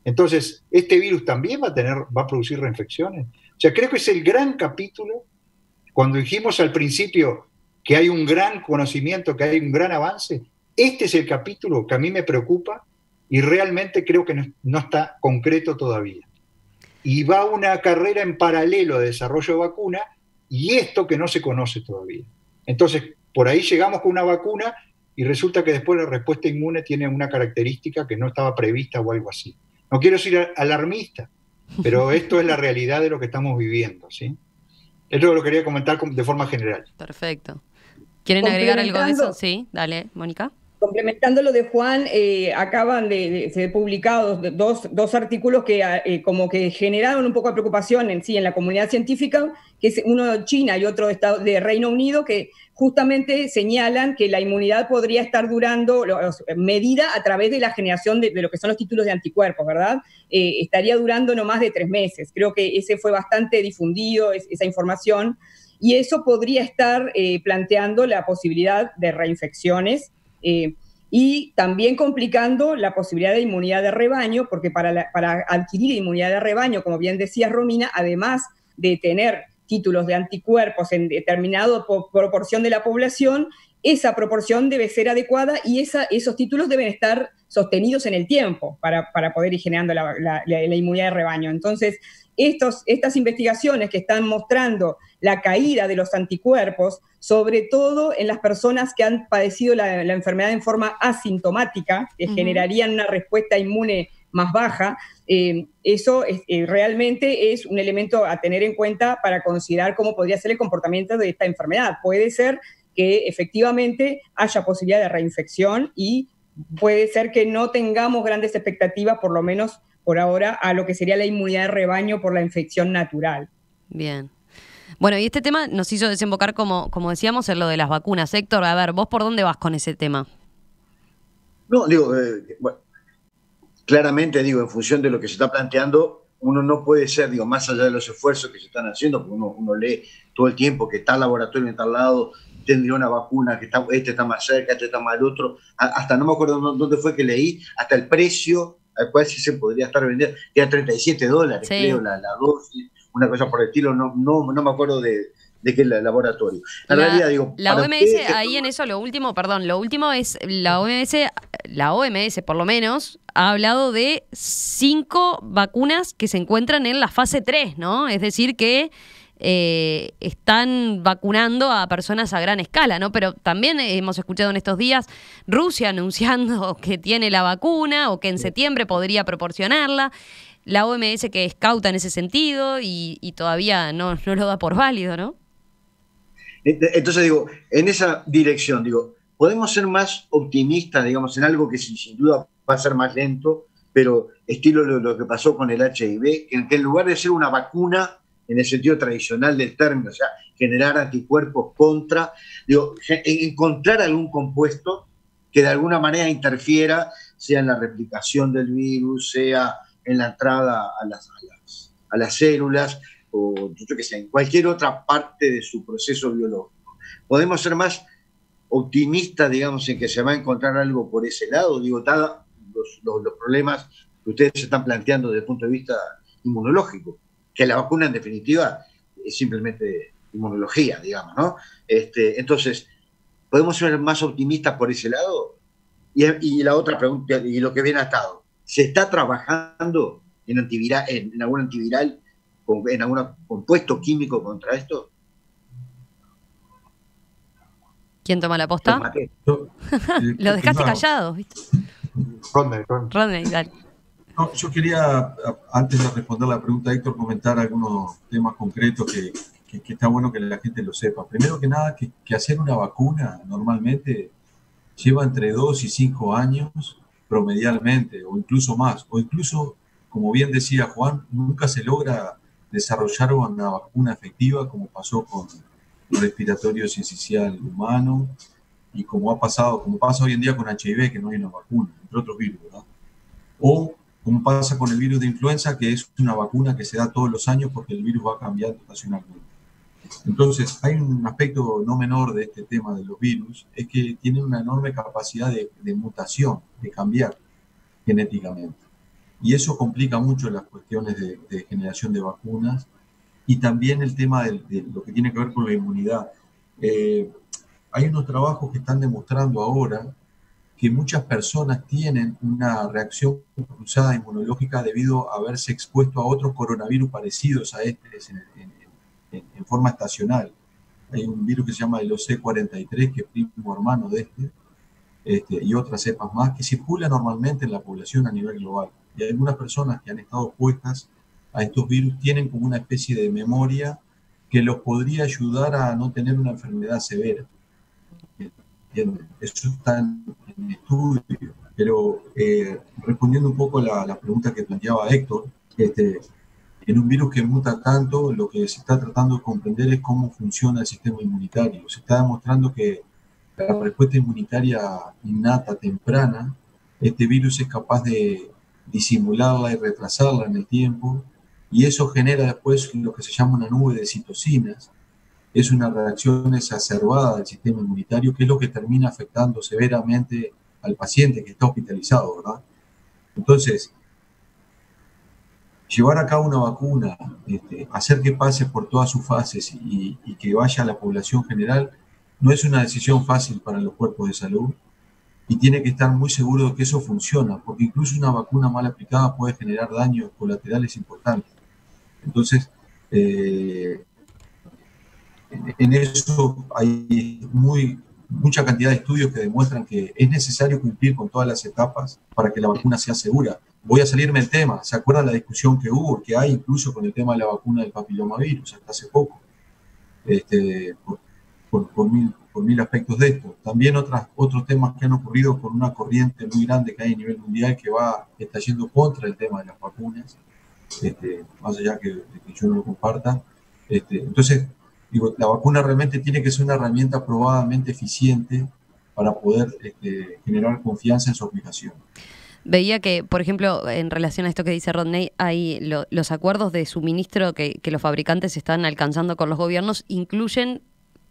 Entonces, este virus también va a producir reinfecciones. O sea, creo que es el gran capítulo. Cuando dijimos al principio que hay un gran conocimiento, que hay un gran avance, este es el capítulo que a mí me preocupa y realmente creo que no está concreto todavía. Y va una carrera en paralelo de desarrollo de vacuna y esto que no se conoce todavía. Entonces, por ahí llegamos con una vacuna y resulta que después la respuesta inmune tiene una característica que no estaba prevista o algo así. No quiero ser alarmista, pero esto es la realidad de lo que estamos viviendo, ¿sí? Esto lo quería comentar de forma general.
Perfecto. ¿Quieren agregar algo de eso? Sí, dale, Mónica.
Complementando lo de Juan, acaban de ser publicados dos artículos que como que generaron un poco de preocupación en la comunidad científica, que es uno de China y otro de Reino Unido, que justamente señalan que la inmunidad podría estar durando, medida a través de la generación de lo que son los títulos de anticuerpos, ¿verdad? Estaría durando no más de 3 meses. Creo que ese fue bastante difundido, esa información, y eso podría estar planteando la posibilidad de reinfecciones Y también complicando la posibilidad de inmunidad de rebaño, porque para adquirir inmunidad de rebaño, como bien decía Romina, además de tener títulos de anticuerpos en determinada proporción de la población, esa proporción debe ser adecuada y esos títulos deben estar sostenidos en el tiempo para poder ir generando la inmunidad de rebaño. Entonces, estas investigaciones que están mostrando la caída de los anticuerpos, sobre todo en las personas que han padecido la enfermedad en forma asintomática, que generarían una respuesta inmune más baja, eso realmente es un elemento a tener en cuenta para considerar cómo podría ser el comportamiento de esta enfermedad. Puede ser que efectivamente haya posibilidad de reinfección y puede ser que no tengamos grandes expectativas, por lo menos por ahora, a lo que sería la inmunidad de rebaño por la infección natural.
Bien. Bueno, y este tema nos hizo desembocar, como decíamos, en lo de las vacunas. Héctor, a ver, ¿vos por dónde vas con ese tema?
No, digo, bueno, claramente, digo, en función de lo que se está planteando, uno no puede ser, digo, más allá de los esfuerzos que se están haciendo, porque uno lee todo el tiempo que tal laboratorio en tal lado tendría una vacuna, que este está más cerca, este está más al otro, hasta no me acuerdo dónde fue que leí, hasta el precio al cual sí se podría estar vendiendo, que era $37, sí, creo, la dosis, una cosa por el estilo, no me acuerdo de qué laboratorio. En realidad, digo,
la OMS, ahí en eso, lo último es, la OMS por lo menos, ha hablado de 5 vacunas que se encuentran en la fase 3, ¿no? Es decir, que están vacunando a personas a gran escala, ¿no? Pero también hemos escuchado en estos días Rusia anunciando que tiene la vacuna o que en septiembre podría proporcionarla. La OMS que es cauta en ese sentido y todavía no lo da por válido, ¿no?
Entonces, digo, en esa dirección, digo, podemos ser más optimistas, digamos, en algo que sin duda va a ser más lento, pero estilo lo que pasó con el HIV, que en lugar de ser una vacuna en el sentido tradicional del término, o sea, generar anticuerpos contra, digo, encontrar algún compuesto que de alguna manera interfiera, sea en la replicación del virus, sea en la entrada a las células, o yo qué sé, en cualquier otra parte de su proceso biológico. Podemos ser más optimistas, digamos, en que se va a encontrar algo por ese lado, digo, dados los problemas que ustedes se están planteando desde el punto de vista inmunológico, que la vacuna en definitiva es simplemente inmunología, digamos, ¿no? Entonces, ¿podemos ser más optimistas por ese lado? Y la otra pregunta, y lo que viene atado, ¿se está trabajando en algún antiviral, en algún compuesto químico contra esto?
¿Quién toma la posta? Lo dejaste callado, ¿viste? Rodney, dale.
No, yo quería, antes de responder la pregunta, Héctor, comentar algunos temas concretos que está bueno que la gente lo sepa. Primero que nada, que hacer una vacuna normalmente lleva entre 2 y 5 años promedialmente, o incluso más, o incluso, como bien decía Juan, nunca se logra desarrollar una vacuna efectiva como pasó con el respiratorio sincicial humano y como pasa hoy en día con HIV, que no hay una vacuna, entre otros virus, ¿verdad? O como pasa con el virus de influenza, que es una vacuna que se da todos los años porque el virus va cambiando estacionalmente. Entonces, hay un aspecto no menor de este tema de los virus, es que tienen una enorme capacidad de mutación, de cambiar genéticamente. Y eso complica mucho las cuestiones de generación de vacunas y también el tema de lo que tiene que ver con la inmunidad. Hay unos trabajos que están demostrando ahora que muchas personas tienen una reacción cruzada inmunológica debido a haberse expuesto a otros coronavirus parecidos a este en forma estacional. Hay un virus que se llama el OC43, que es primo hermano de y otras cepas más, que circulan normalmente en la población a nivel global. Y algunas personas que han estado expuestas a estos virus tienen como una especie de memoria que los podría ayudar a no tener una enfermedad severa. Eso está en estudio, pero respondiendo un poco a la pregunta que planteaba Héctor, en un virus que muta tanto, lo que se está tratando de comprender es cómo funciona el sistema inmunitario. Se está demostrando que la respuesta inmunitaria innata, temprana, este virus es capaz de disimularla y retrasarla en el tiempo, y eso genera después lo que se llama una nube de citocinas, es una reacción exacerbada del sistema inmunitario, que es lo que termina afectando severamente al paciente que está hospitalizado, ¿verdad? Entonces, llevar a cabo una vacuna, hacer que pase por todas sus fases y que vaya a la población general, no es una decisión fácil para los cuerpos de salud y tiene que estar muy seguro de que eso funciona, porque incluso una vacuna mal aplicada puede generar daños colaterales importantes. Entonces, en eso hay mucha cantidad de estudios que demuestran que es necesario cumplir con todas las etapas para que la vacuna sea segura. Voy a salirme del tema. ¿Se acuerdan la discusión que hubo, que hay incluso con el tema de la vacuna del papilomavirus hasta hace poco? Por mil aspectos de esto. También otros temas que han ocurrido con una corriente muy grande que hay a nivel mundial que está yendo contra el tema de las vacunas, más allá de que yo no lo comparta. Entonces, digo, la vacuna realmente tiene que ser una herramienta probadamente eficiente para poder generar confianza en su aplicación.
Veía que, por ejemplo, en relación a esto que dice Rodney, hay los acuerdos de suministro que los fabricantes están alcanzando con los gobiernos incluyen,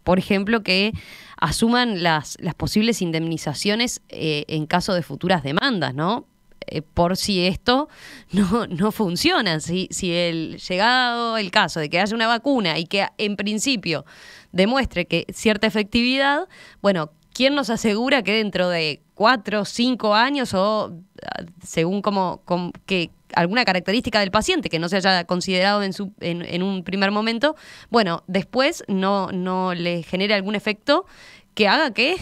por ejemplo, que asuman las posibles indemnizaciones en caso de futuras demandas, ¿no? Por si esto no funciona, si llegado el caso de que haya una vacuna y que en principio demuestre que cierta efectividad, bueno, ¿quién nos asegura que dentro de 4 o 5 años o según que alguna característica del paciente que no se haya considerado en un primer momento, bueno, después no le genere algún efecto que haga que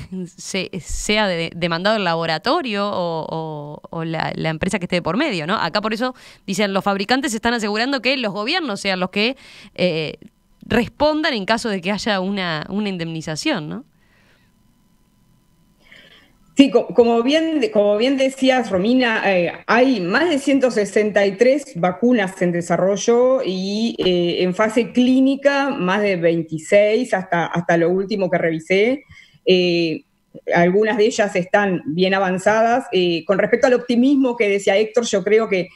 sea demandado el laboratorio o la empresa que esté por medio, ¿no? Acá por eso dicen, los fabricantes están asegurando que los gobiernos sean los que respondan en caso de que haya una indemnización, ¿no?
Sí, como bien decías, Romina, hay más de 163 vacunas en desarrollo y en fase clínica más de 26 hasta lo último que revisé. Algunas de ellas están bien avanzadas. Con respecto al optimismo que decía Héctor, yo creo que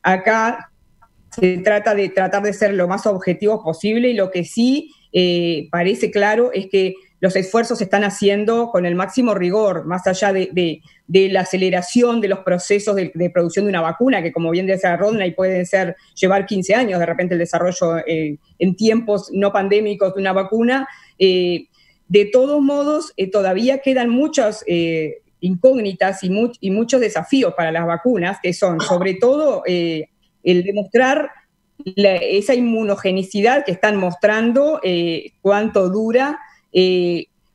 acá se trata de tratar de ser lo más objetivos posible y lo que sí parece claro es que los esfuerzos se están haciendo con el máximo rigor, más allá de la aceleración de los procesos de producción de una vacuna, que como bien decía Rodney, pueden llevar 15 años de repente el desarrollo en tiempos no pandémicos de una vacuna. De todos modos, todavía quedan muchas incógnitas y muchos desafíos para las vacunas, que son sobre todo el demostrar esa inmunogenicidad que están mostrando, cuánto dura,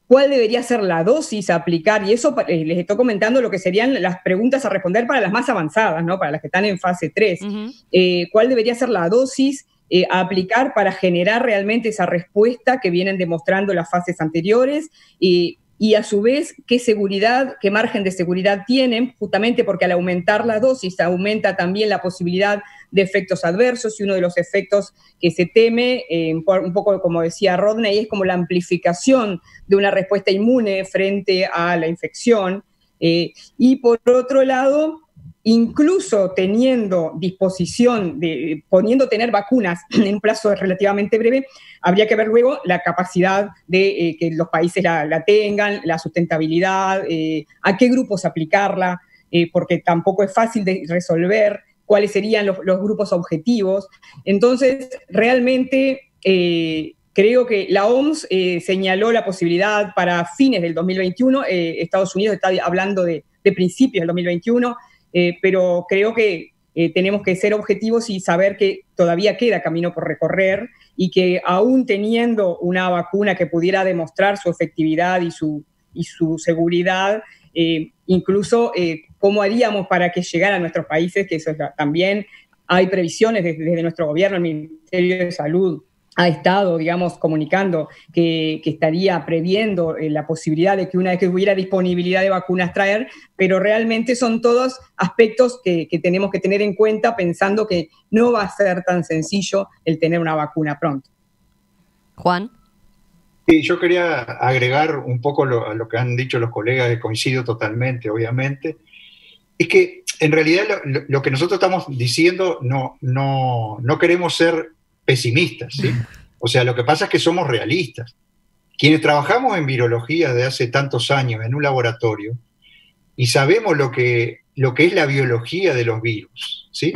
cuál debería ser la dosis a aplicar, y eso les estoy comentando lo que serían las preguntas a responder para las más avanzadas, ¿no? Para las que están en fase 3. ¿Cuál debería ser la dosis a aplicar para generar realmente esa respuesta que vienen demostrando las fases anteriores? Y a su vez, qué margen de seguridad tienen, justamente porque al aumentar la dosis aumenta también la posibilidad de efectos adversos, y uno de los efectos que se teme, un poco como decía Rodney, es como la amplificación de una respuesta inmune frente a la infección. Y por otro lado, incluso teniendo disposición, poniendo tener vacunas en un plazo relativamente breve, habría que ver luego la capacidad de que los países la tengan, la sustentabilidad, a qué grupos aplicarla, porque tampoco es fácil de resolver cuáles serían los grupos objetivos. Entonces, realmente creo que la OMS señaló la posibilidad para fines del 2021, Estados Unidos está hablando de principios del 2021, pero creo que tenemos que ser objetivos y saber que todavía queda camino por recorrer y que aún teniendo una vacuna que pudiera demostrar su efectividad y su seguridad, incluso cómo haríamos para que llegara a nuestros países, que eso también hay previsiones desde nuestro gobierno, el Ministerio de Salud ha estado, digamos, comunicando que estaría previendo la posibilidad de que una vez que hubiera disponibilidad de vacunas traer, pero realmente son todos aspectos que tenemos que tener en cuenta pensando que no va a ser tan sencillo el tener una vacuna pronto.
Juan.
Sí, yo quería agregar un poco a lo que han dicho los colegas, que coincido totalmente, obviamente. Es que en realidad lo que nosotros estamos diciendo no queremos ser pesimistas, ¿sí? O sea, lo que pasa es que somos realistas. Quienes trabajamos en virología de hace tantos años en un laboratorio y sabemos lo que es la biología de los virus, ¿sí?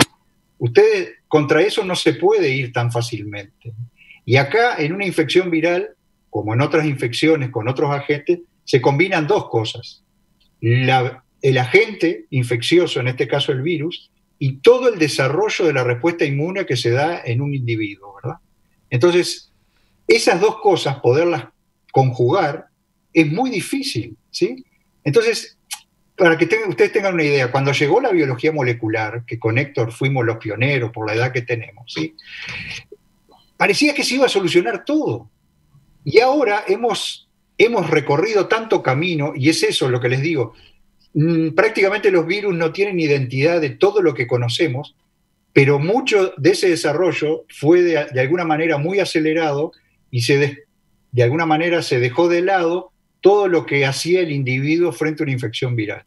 Ustedes, contra eso no se puede ir tan fácilmente. Y acá, en una infección viral, como en otras infecciones con otros agentes, se combinan dos cosas. El agente infeccioso, en este caso el virus, y todo el desarrollo de la respuesta inmune que se da en un individuo, ¿verdad? Entonces, esas dos cosas, poderlas conjugar, es muy difícil, ¿sí? Entonces, para que ustedes tengan una idea, cuando llegó la biología molecular, que con Héctor fuimos los pioneros por la edad que tenemos, ¿sí? Parecía que se iba a solucionar todo. Y ahora hemos recorrido tanto camino, y es eso lo que les digo, prácticamente los virus no tienen identidad de todo lo que conocemos, pero mucho de ese desarrollo fue de alguna manera muy acelerado y de alguna manera se dejó de lado todo lo que hacía el individuo frente a una infección viral.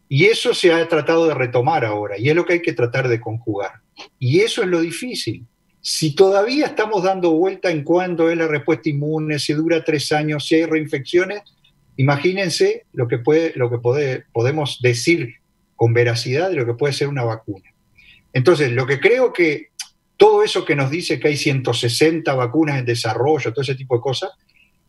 Y eso se ha tratado de retomar ahora, y es lo que hay que tratar de conjugar. Y eso es lo difícil. Si todavía estamos dando vuelta en cuándo es la respuesta inmune, si dura 3 años, si hay reinfecciones, imagínense lo que podemos decir con veracidad de lo que puede ser una vacuna. Entonces, lo que creo que todo eso que nos dice que hay 160 vacunas en desarrollo, todo ese tipo de cosas,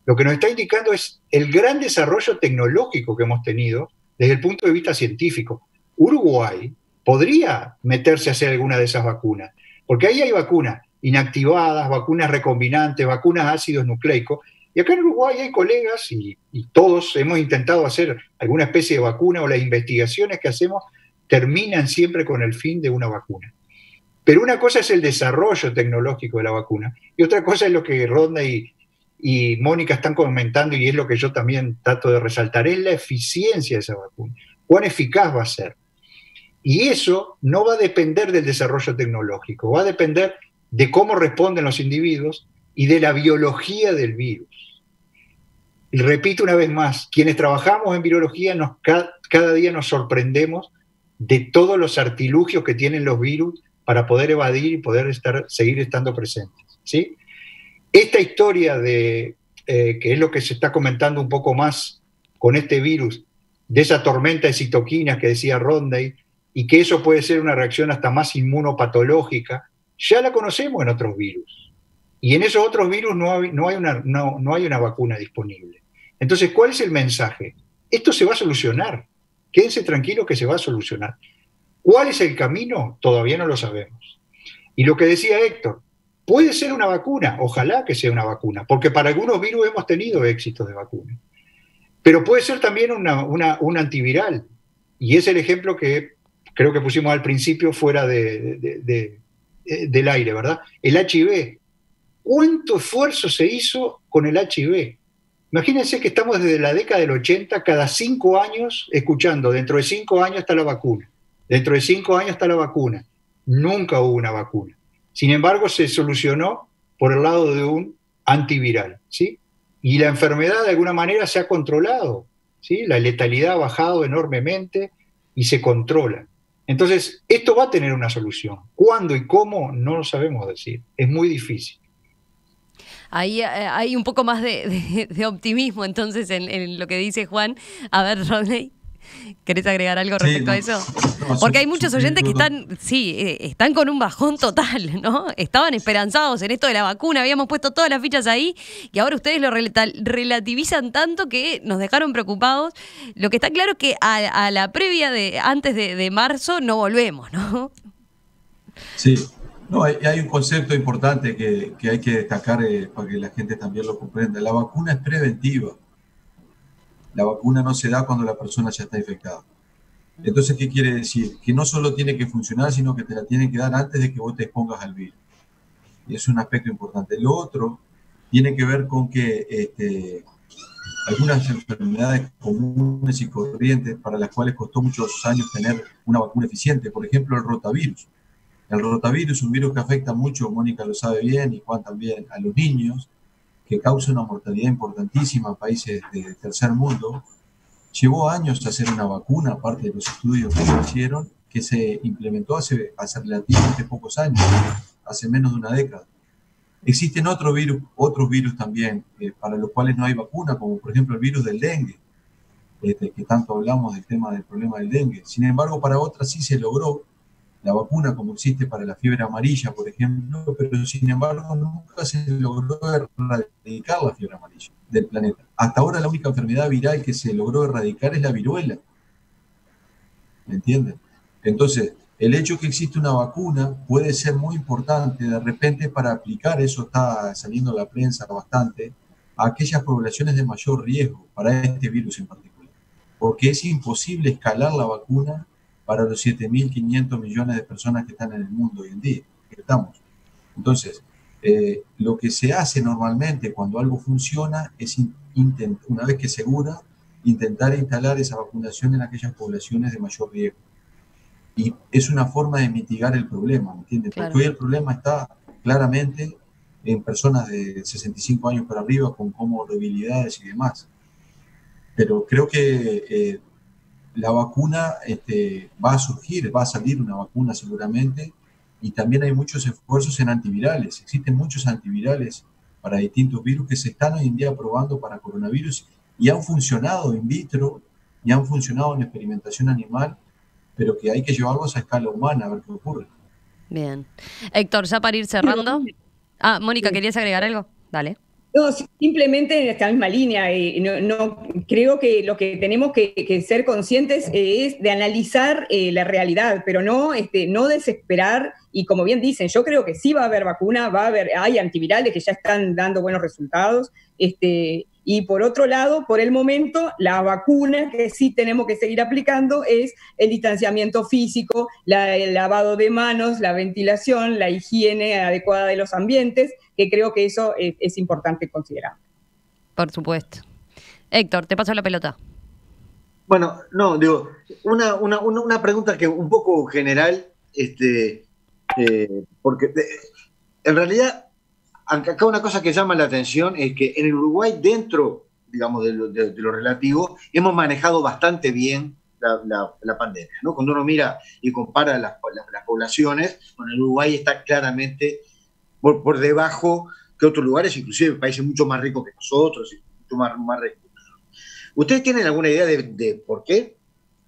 lo que nos está indicando es el gran desarrollo tecnológico que hemos tenido desde el punto de vista científico. Uruguay podría meterse a hacer alguna de esas vacunas, porque ahí hay vacunas inactivadas, vacunas recombinantes, vacunas ácidos nucleicos, y acá en Uruguay hay colegas y todos hemos intentado hacer alguna especie de vacuna, o las investigaciones que hacemos terminan siempre con el fin de una vacuna. Pero una cosa es el desarrollo tecnológico de la vacuna y otra cosa es lo que Rodney y Mónica están comentando, y es lo que yo también trato de resaltar, es la eficiencia de esa vacuna, cuán eficaz va a ser. Y eso no va a depender del desarrollo tecnológico, va a depender de cómo responden los individuos y de la biología del virus. Y repito una vez más, quienes trabajamos en virología cada día nos sorprendemos de todos los artilugios que tienen los virus para poder evadir y poder seguir estando presentes, ¿sí? Esta historia que es lo que se está comentando un poco más con este virus, de esa tormenta de citoquinas que decía Rodney, y que eso puede ser una reacción hasta más inmunopatológica, ya la conocemos en otros virus. Y en esos otros virus no hay una vacuna disponible. Entonces, ¿cuál es el mensaje? Esto se va a solucionar. Quédense tranquilos que se va a solucionar. ¿Cuál es el camino? Todavía no lo sabemos. Y lo que decía Héctor, puede ser una vacuna, ojalá que sea una vacuna, porque para algunos virus hemos tenido éxitos de vacuna. Pero puede ser también un antiviral. Y es el ejemplo que creo que pusimos al principio fuera del aire, ¿verdad? El HIV. ¿Cuánto esfuerzo se hizo con el HIV? Imagínense que estamos desde la década del 80, cada 5 años, escuchando, dentro de 5 años está la vacuna, dentro de 5 años está la vacuna. Nunca hubo una vacuna. Sin embargo, se solucionó por el lado de un antiviral, ¿sí? Y la enfermedad de alguna manera se ha controlado, ¿sí? La letalidad ha bajado enormemente y se controla. Entonces, esto va a tener una solución. ¿Cuándo y cómo? No lo sabemos decir. Es muy difícil.
Ahí hay un poco más de optimismo entonces en lo que dice Juan. A ver, Rodney, ¿querés agregar algo respecto a eso? Porque hay muchos oyentes que están con un bajón total, ¿no? Estaban esperanzados en esto de la vacuna, habíamos puesto todas las fichas ahí y ahora ustedes lo relativizan tanto que nos dejaron preocupados. Lo que está claro es que a la previa antes de marzo no volvemos, ¿no?
Sí. No, hay un concepto importante que hay que destacar para que la gente también lo comprenda. La vacuna es preventiva. La vacuna no se da cuando la persona ya está infectada. Entonces, ¿qué quiere decir? Que no solo tiene que funcionar, sino que te la tienen que dar antes de que vos te expongas al virus. Y es un aspecto importante. Lo otro tiene que ver con que algunas enfermedades comunes y corrientes para las cuales costó muchos años tener una vacuna eficiente, por ejemplo, el rotavirus. El rotavirus es un virus que afecta mucho, Mónica lo sabe bien y Juan también, a los niños, que causa una mortalidad importantísima en países de tercer mundo. Llevó años hacer una vacuna, aparte de los estudios que se hicieron, que se implementó hace relativamente pocos años, hace menos de una década. Existen otros virus también para los cuales no hay vacuna, como por ejemplo el virus del dengue, que tanto hablamos del tema del problema del dengue. Sin embargo, para otras sí se logró la vacuna, como existe para la fiebre amarilla, por ejemplo, pero sin embargo nunca se logró erradicar la fiebre amarilla del planeta. Hasta ahora la única enfermedad viral que se logró erradicar es la viruela. ¿Me entienden? Entonces, el hecho que existe una vacuna puede ser muy importante de repente para aplicar, eso está saliendo en la prensa bastante, a aquellas poblaciones de mayor riesgo para este virus en particular. Porque es imposible escalar la vacuna para los 7.500 millones de personas que están en el mundo hoy en día, que estamos. Entonces, lo que se hace normalmente cuando algo funciona es, una vez que se cura, intentar instalar esa vacunación en aquellas poblaciones de mayor riesgo. Y es una forma de mitigar el problema, ¿me entiendes? Claro. Porque hoy el problema está claramente en personas de 65 años para arriba con comorbilidades y demás. Pero creo que la vacuna va a surgir, va a salir una vacuna seguramente, y también hay muchos esfuerzos en antivirales. Existen muchos antivirales para distintos virus que se están hoy en día probando para coronavirus y han funcionado in vitro y han funcionado en experimentación animal, pero que hay que llevarlos a escala humana a ver qué ocurre.
Bien. Héctor, ya para ir cerrando. Mónica, ¿querías agregar algo? Dale.
No, simplemente en esta misma línea, no creo que lo que tenemos que ser conscientes es de analizar la realidad, pero no desesperar, y como bien dicen, yo creo que sí va a haber vacuna, hay antivirales que ya están dando buenos resultados, y por otro lado, por el momento, la vacuna que sí tenemos que seguir aplicando es el distanciamiento físico, el lavado de manos, la ventilación, la higiene adecuada de los ambientes, que creo que eso es importante considerar.
Por supuesto. Héctor, te paso la pelota.
Bueno, no, digo, una pregunta que un poco general, porque en realidad acá una cosa que llama la atención es que en el Uruguay, dentro, digamos, de lo relativo, hemos manejado bastante bien la pandemia, ¿no? Cuando uno mira y compara las poblaciones, bueno, el Uruguay está claramente por debajo que otros lugares, inclusive países mucho más ricos que nosotros, y mucho más ricos. ¿Ustedes tienen alguna idea de por qué?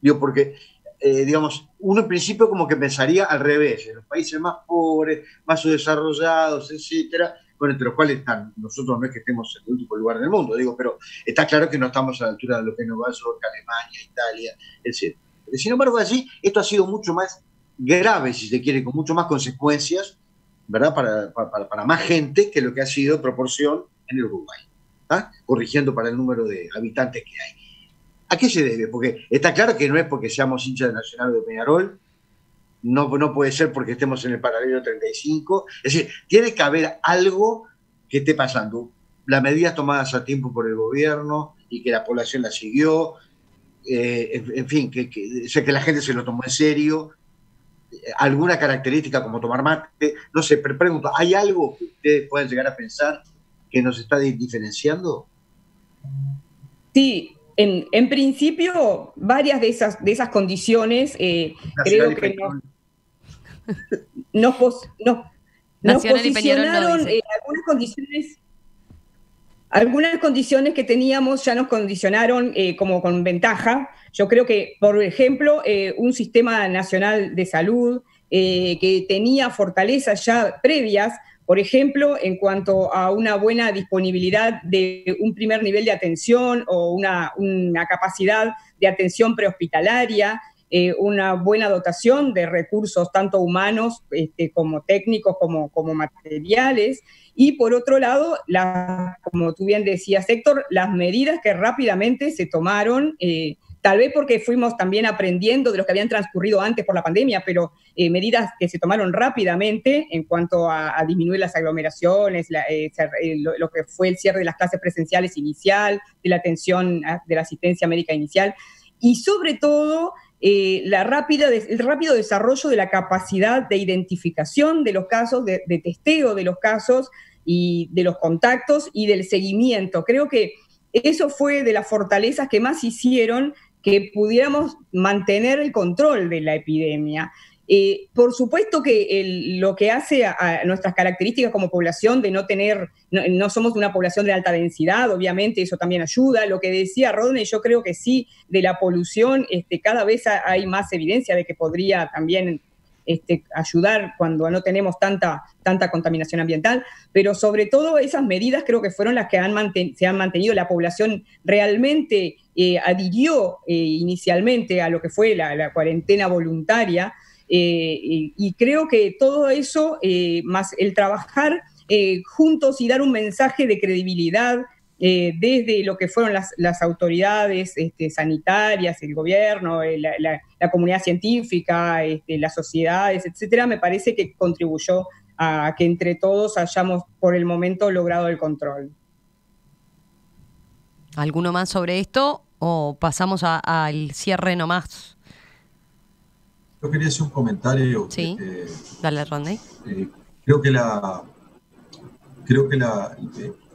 Digo, porque, digamos, uno en principio como que pensaría al revés, en los países más pobres, más subdesarrollados, etcétera, bueno, entre los cuales están, nosotros no es que estemos en el último lugar del mundo, digo, pero está claro que no estamos a la altura de lo que es Nueva York, Alemania, Italia, etc. Sin embargo, allí esto ha sido mucho más grave, si se quiere, con mucho más consecuencias, ¿verdad? Para más gente que lo que ha sido en proporción en el Uruguay, ¿tá? Corrigiendo para el número de habitantes que hay. ¿A qué se debe? Porque está claro que no es porque seamos hinchas de Nacional de Peñarol, no puede ser porque estemos en el paralelo 35, es decir, tiene que haber algo que esté pasando. Las medidas tomadas a tiempo por el gobierno y que la población las siguió, en fin, que la gente se lo tomó en serio, alguna característica como tomar mate, no sé, pero pregunto, ¿hay algo que ustedes puedan llegar a pensar que nos está diferenciando?
Sí, en principio, varias de esas condiciones creo que nos posicionaron, algunas condiciones que teníamos ya nos condicionaron como con ventaja. Yo creo que, por ejemplo, un sistema nacional de salud que tenía fortalezas ya previas, por ejemplo, en cuanto a una buena disponibilidad de un primer nivel de atención o una capacidad de atención prehospitalaria, una buena dotación de recursos tanto humanos como técnicos como materiales, y por otro lado, como tú bien decías, Héctor, las medidas que rápidamente se tomaron, tal vez porque fuimos también aprendiendo de los que habían transcurrido antes por la pandemia, pero medidas que se tomaron rápidamente en cuanto a disminuir las aglomeraciones, lo que fue el cierre de las clases presenciales inicial, de la atención de la asistencia médica inicial, y sobre todo el rápido desarrollo de la capacidad de identificación de los casos, de testeo de los casos y de los contactos y del seguimiento. Creo que eso fue de las fortalezas que más hicieron que pudiéramos mantener el control de la epidemia. Por supuesto que lo que hace a nuestras características como población de no somos una población de alta densidad, obviamente eso también ayuda. Lo que decía Rodney, yo creo que sí, de la polución, cada vez hay más evidencia de que podría también ayudar cuando no tenemos tanta contaminación ambiental, pero sobre todo esas medidas creo que fueron las que se han mantenido. La población realmente adhirió inicialmente a lo que fue la cuarentena voluntaria, y creo que todo eso, más el trabajar juntos y dar un mensaje de credibilidad desde lo que fueron las autoridades sanitarias, el gobierno, la comunidad científica, las sociedades, etcétera, me parece que contribuyó a que entre todos hayamos por el momento logrado el control.
¿Alguno más sobre esto o pasamos al cierre nomás?
Yo quería hacer un comentario.
Sí, dale, Rodney.
Creo que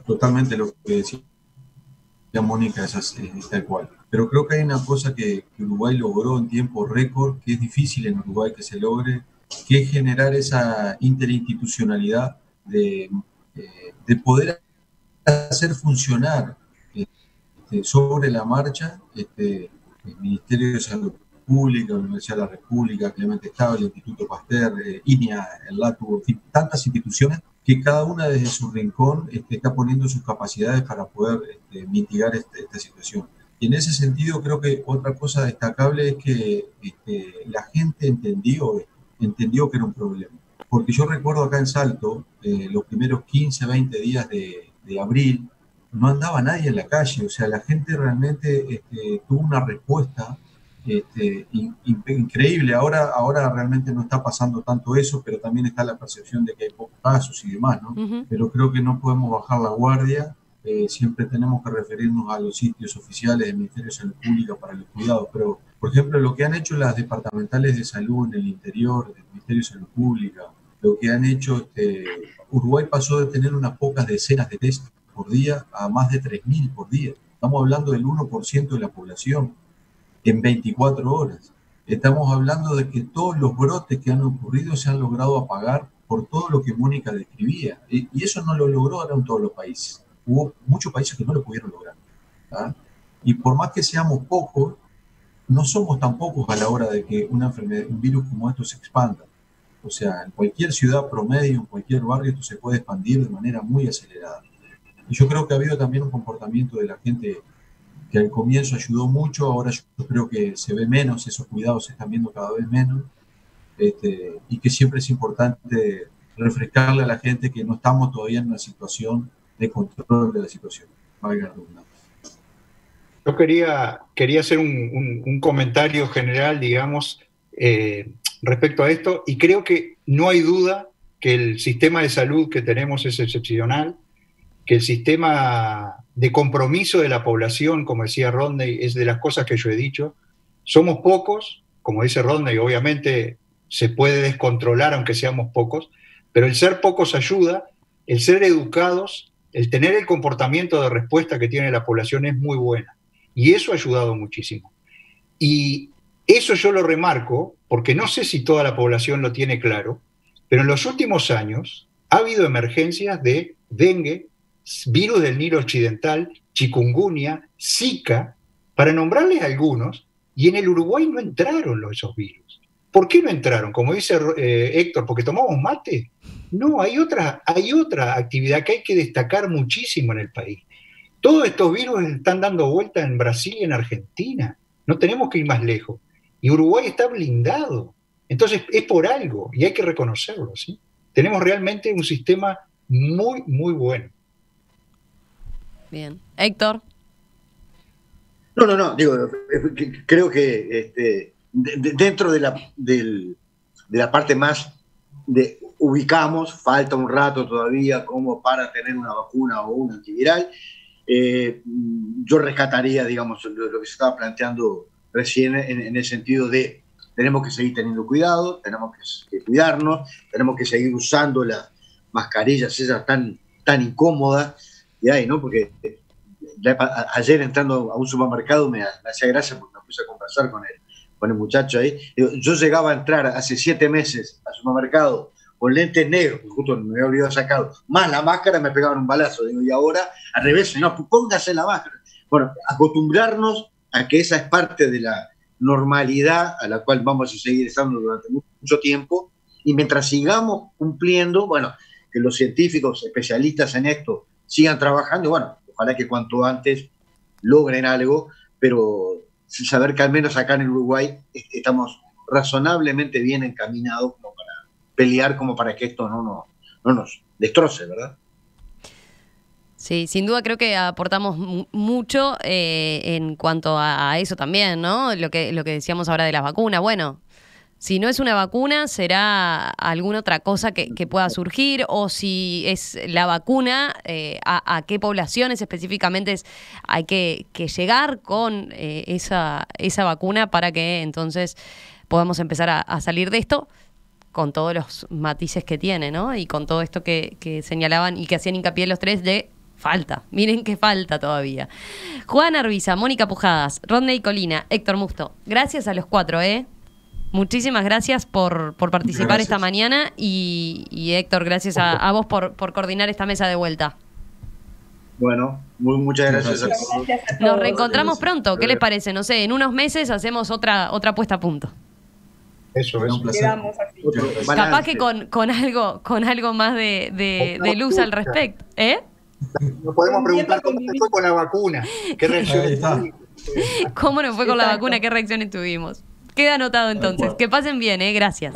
totalmente lo que decía Mónica es tal cual. Pero creo que hay una cosa que Uruguay logró en tiempo récord, que es difícil en Uruguay que se logre, que es generar esa interinstitucionalidad de poder hacer funcionar sobre la marcha el Ministerio de Salud Pública, la Universidad de la República, Clemente Estable, el Instituto Pasteur, INEA, el LATU, en fin, tantas instituciones que cada una desde su rincón está poniendo sus capacidades para poder mitigar esta situación. Y en ese sentido creo que otra cosa destacable es que la gente entendió que era un problema. Porque yo recuerdo acá en Salto, los primeros 15, 20 días de abril, no andaba nadie en la calle, o sea, la gente realmente tuvo una respuesta increíble. Ahora realmente no está pasando tanto eso, pero también está la percepción de que hay pocos casos y demás, ¿no? Uh-huh. Pero creo que no podemos bajar la guardia, siempre tenemos que referirnos a los sitios oficiales del Ministerio de Salud Pública para los cuidados, pero por ejemplo lo que han hecho las departamentales de salud en el interior del Ministerio de Salud Pública, lo que han hecho, Uruguay pasó de tener unas pocas decenas de test por día a más de 3.000 por día. Estamos hablando del 1% de la población en 24 horas. Estamos hablando de que todos los brotes que han ocurrido se han logrado apagar por todo lo que Mónica describía. Y eso no lo lograron todos los países. Hubo muchos países que no lo pudieron lograr. ¿Ah? Y por más que seamos pocos, no somos tan pocos a la hora de que una enfermedad, un virus como esto se expanda. O sea, en cualquier ciudad promedio, en cualquier barrio, esto se puede expandir de manera muy acelerada. Y yo creo que ha habido también un comportamiento de la gente que al comienzo ayudó mucho, ahora yo creo que se ve menos, esos cuidados se están viendo cada vez menos, y que siempre es importante refrescarle a la gente que no estamos todavía en una situación de control de la situación.
Yo quería hacer un comentario general, digamos, respecto a esto, y creo que no hay duda que el sistema de salud que tenemos es excepcional, que el sistema de compromiso de la población, como decía Rodney, es de las cosas que yo he dicho. Somos pocos, como dice Rodney, obviamente se puede descontrolar aunque seamos pocos, pero el ser pocos ayuda, el ser educados, el tener el comportamiento de respuesta que tiene la población es muy buena. Y eso ha ayudado muchísimo. Y eso yo lo remarco porque no sé si toda la población lo tiene claro, pero en los últimos años ha habido emergencias de dengue, virus del Nilo Occidental, chikungunya, Zika, para nombrarles algunos, y en el Uruguay no entraron esos virus. ¿Por qué no entraron? Como dice Héctor, ¿porque tomamos mate? No, hay otra actividad que hay que destacar muchísimo en el país. Todos estos virus están dando vuelta en Brasil y en Argentina. No tenemos que ir más lejos. Y Uruguay está blindado. Entonces es por algo, y hay que reconocerlo, ¿sí? Tenemos realmente un sistema muy, muy bueno.
Bien. Héctor.
No, digo, creo que dentro de la parte más de ubicamos, falta un rato todavía como para tener una vacuna o un antiviral. Yo rescataría, digamos, lo que se estaba planteando recién en el sentido de tenemos que seguir teniendo cuidado, tenemos que cuidarnos, tenemos que seguir usando las mascarillas esas tan incómodas que hay, ¿no? Porque ayer entrando a un supermercado me hacía gracia porque me puse a conversar con el muchacho ahí. Digo, yo llegaba a entrar hace 7 meses al supermercado con lentes negros, que justo me había olvidado sacar, más la máscara, me pegaban un balazo. Digo, y ahora, al revés, no, póngase la máscara. Bueno, acostumbrarnos a que esa es parte de la normalidad a la cual vamos a seguir estando durante mucho tiempo, y mientras sigamos cumpliendo, bueno, que los científicos especialistas en esto sigan trabajando, bueno, ojalá que cuanto antes logren algo, pero saber que al menos acá en el Uruguay estamos razonablemente bien encaminados como para pelear, como para que esto no nos destroce, ¿verdad?
Sí, sin duda creo que aportamos mucho en cuanto a eso también, ¿no? Lo que decíamos ahora de las vacunas. Bueno, si no es una vacuna, será alguna otra cosa que pueda surgir, o si es la vacuna, a qué poblaciones específicamente hay que llegar con esa vacuna para que entonces podamos empezar a salir de esto con todos los matices que tiene, ¿no? Y con todo esto que señalaban y que hacían hincapié los tres de falta. Miren que falta todavía. Juan Arbiza, Mónica Pujadas, Rodney Colina, Héctor Musto. Gracias a los 4, Muchísimas gracias por participar esta mañana y Héctor, gracias a vos por coordinar esta mesa de vuelta.
Bueno, muchas gracias a todos.
Nos reencontramos pronto, ¿qué les parece? No sé, en unos meses hacemos otra puesta a punto.
Eso es.
Un placer.
Quedamos así.
Capaz que con algo más de luz al respecto,
Nos podemos preguntar cómo fue con la vacuna. ¿Qué reacciones tuvimos?
¿Cómo nos fue con la vacuna? ¿Qué reacciones tuvimos? Queda anotado entonces. Que pasen bien, gracias.